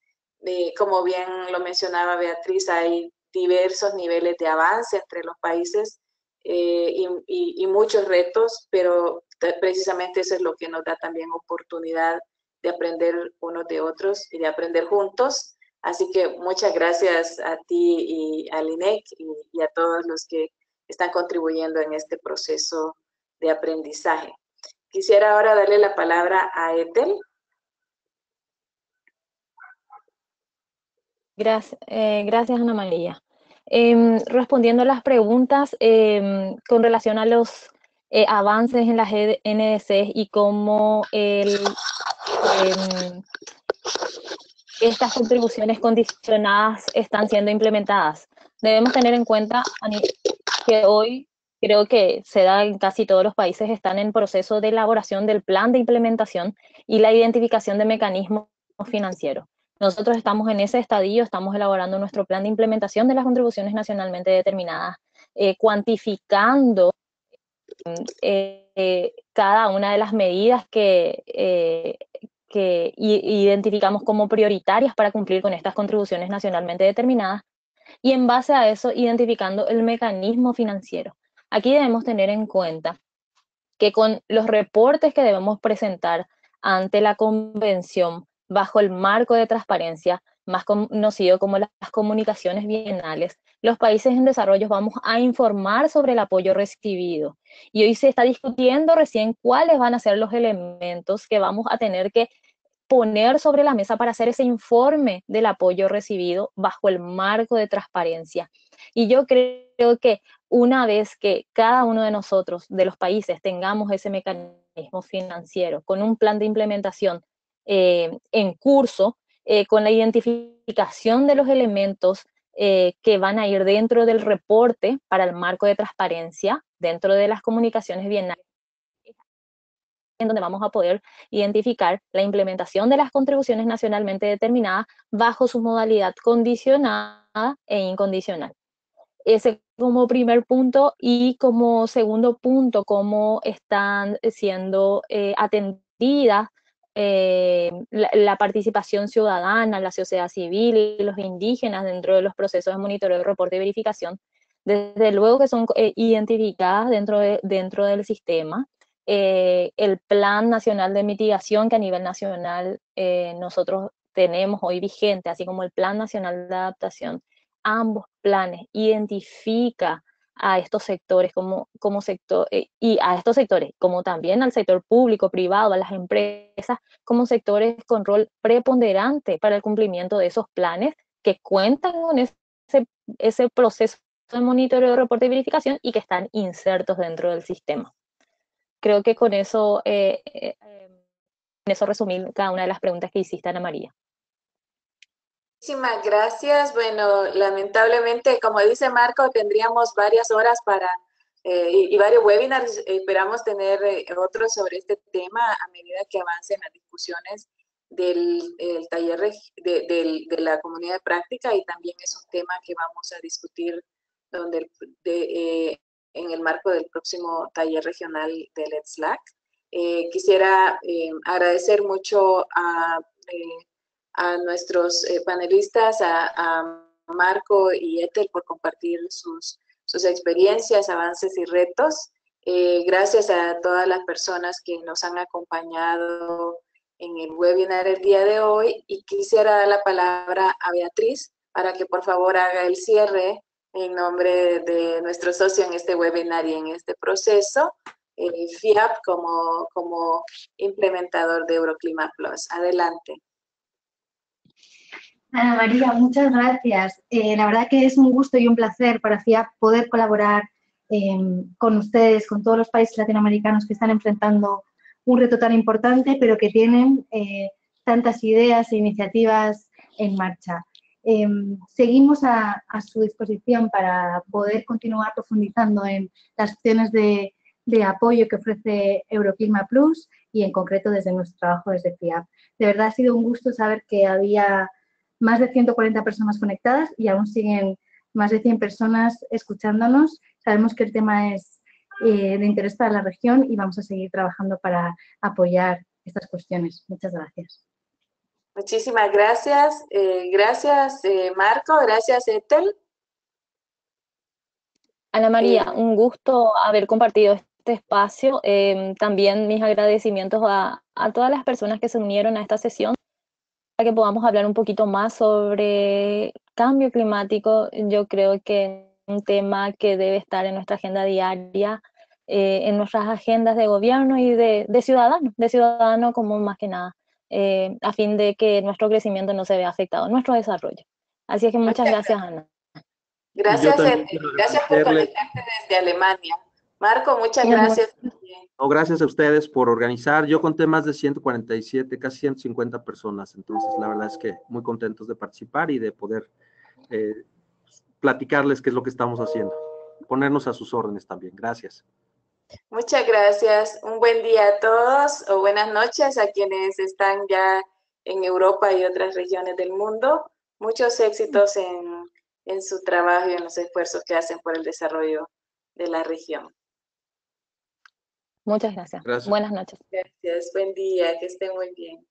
S1: Como bien lo mencionaba Beatriz, hay diversos niveles de avance entre los países y muchos retos, pero precisamente eso es lo que nos da también oportunidad de aprender unos de otros y de aprender juntos. Así que muchas gracias a ti y al INEC y a todos los que están contribuyendo en este proceso de aprendizaje. Quisiera ahora darle la palabra a Ethel.
S5: Gracias, Ana María. Respondiendo a las preguntas con relación a los avances en las NDC y cómo estas contribuciones condicionadas están siendo implementadas. Debemos tener en cuenta que hoy creo que se da en casi todos los países, están en proceso de elaboración del plan de implementación y la identificación de mecanismos financieros. Nosotros estamos en ese estadio, estamos elaborando nuestro plan de implementación de las contribuciones nacionalmente determinadas, cuantificando cada una de las medidas que identificamos como prioritarias para cumplir con estas contribuciones nacionalmente determinadas y en base a eso identificando el mecanismo financiero. Aquí debemos tener en cuenta que con los reportes que debemos presentar ante la convención bajo el marco de transparencia, más conocido como las comunicaciones bienales, los países en desarrollo vamos a informar sobre el apoyo recibido. Y hoy se está discutiendo recién cuáles van a ser los elementos que vamos a tener que poner sobre la mesa para hacer ese informe del apoyo recibido bajo el marco de transparencia. Y yo creo que una vez que cada uno de nosotros, de los países, tengamos ese mecanismo financiero con un plan de implementación en curso, con la identificación de los elementos que van a ir dentro del reporte para el marco de transparencia, dentro de las comunicaciones bienales, en donde vamos a poder identificar la implementación de las contribuciones nacionalmente determinadas bajo su modalidad condicionada e incondicional. Ese como primer punto, y como segundo punto, cómo están siendo atendidas la participación ciudadana, la sociedad civil y los indígenas dentro de los procesos de monitoreo, reporte y verificación. Desde luego que son identificadas dentro del sistema. El Plan Nacional de Mitigación que a nivel nacional nosotros tenemos hoy vigente, así como el Plan Nacional de Adaptación, ambos planes identifica a estos sectores como sector, y a estos sectores, como también al sector público, privado, a las empresas, como sectores con rol preponderante para el cumplimiento de esos planes que cuentan con ese proceso de monitoreo, reporte y verificación y que están insertos dentro del sistema. Creo que con eso, resumí cada una de las preguntas que hiciste, Ana María.
S1: Muchísimas gracias. Bueno, lamentablemente, como dice Marco, tendríamos varias horas y varios webinars. Esperamos tener otros sobre este tema a medida que avancen las discusiones del taller de la comunidad de práctica, y también es un tema que vamos a discutir en el marco del próximo taller regional del ETSLAC. Quisiera agradecer mucho a nuestros panelistas, a Marco y Ethel, por compartir sus experiencias, avances y retos. Gracias a todas las personas que nos han acompañado en el webinar el día de hoy, y quisiera dar la palabra a Beatriz para que por favor haga el cierre en nombre de nuestro socio en este webinar y en este proceso, FIAP como implementador de Euroclima Plus. Adelante.
S2: Ana María, muchas gracias. La verdad que es un gusto y un placer para FIAP poder colaborar con ustedes, con todos los países latinoamericanos que están enfrentando un reto tan importante, pero que tienen tantas ideas e iniciativas en marcha. Seguimos a su disposición para poder continuar profundizando en las opciones de apoyo que ofrece Euroclima Plus y en concreto desde nuestro trabajo desde FIAP. De verdad ha sido un gusto saber que había más de 140 personas conectadas y aún siguen más de 100 personas escuchándonos. Sabemos que el tema es de interés para la región y vamos a seguir trabajando para apoyar estas cuestiones. Muchas gracias.
S1: Muchísimas gracias. Gracias, Marco. Gracias, Ethel.
S5: Ana María, un gusto haber compartido este espacio. También mis agradecimientos a todas las personas que se unieron a esta sesión, para que podamos hablar un poquito más sobre cambio climático. Yo creo que es un tema que debe estar en nuestra agenda diaria, en nuestras agendas de gobierno y de ciudadano común más que nada, a fin de que nuestro crecimiento no se vea afectado, nuestro desarrollo. Así es que muchas gracias, Ana.
S1: Gracias, gracias por conectarte desde Alemania. Marco, muchas gracias.
S3: No, gracias a ustedes por organizar. Yo conté más de 147, casi 150 personas, entonces la verdad es que muy contentos de participar y de poder platicarles qué es lo que estamos haciendo. Ponernos a sus órdenes también. Gracias.
S1: Muchas gracias. Un buen día a todos, o buenas noches a quienes están ya en Europa y otras regiones del mundo. Muchos éxitos en su trabajo y en los esfuerzos que hacen por el desarrollo de la región.
S5: Muchas gracias.
S3: Gracias.
S5: Buenas noches.
S1: Gracias. Buen día. Que estén muy bien.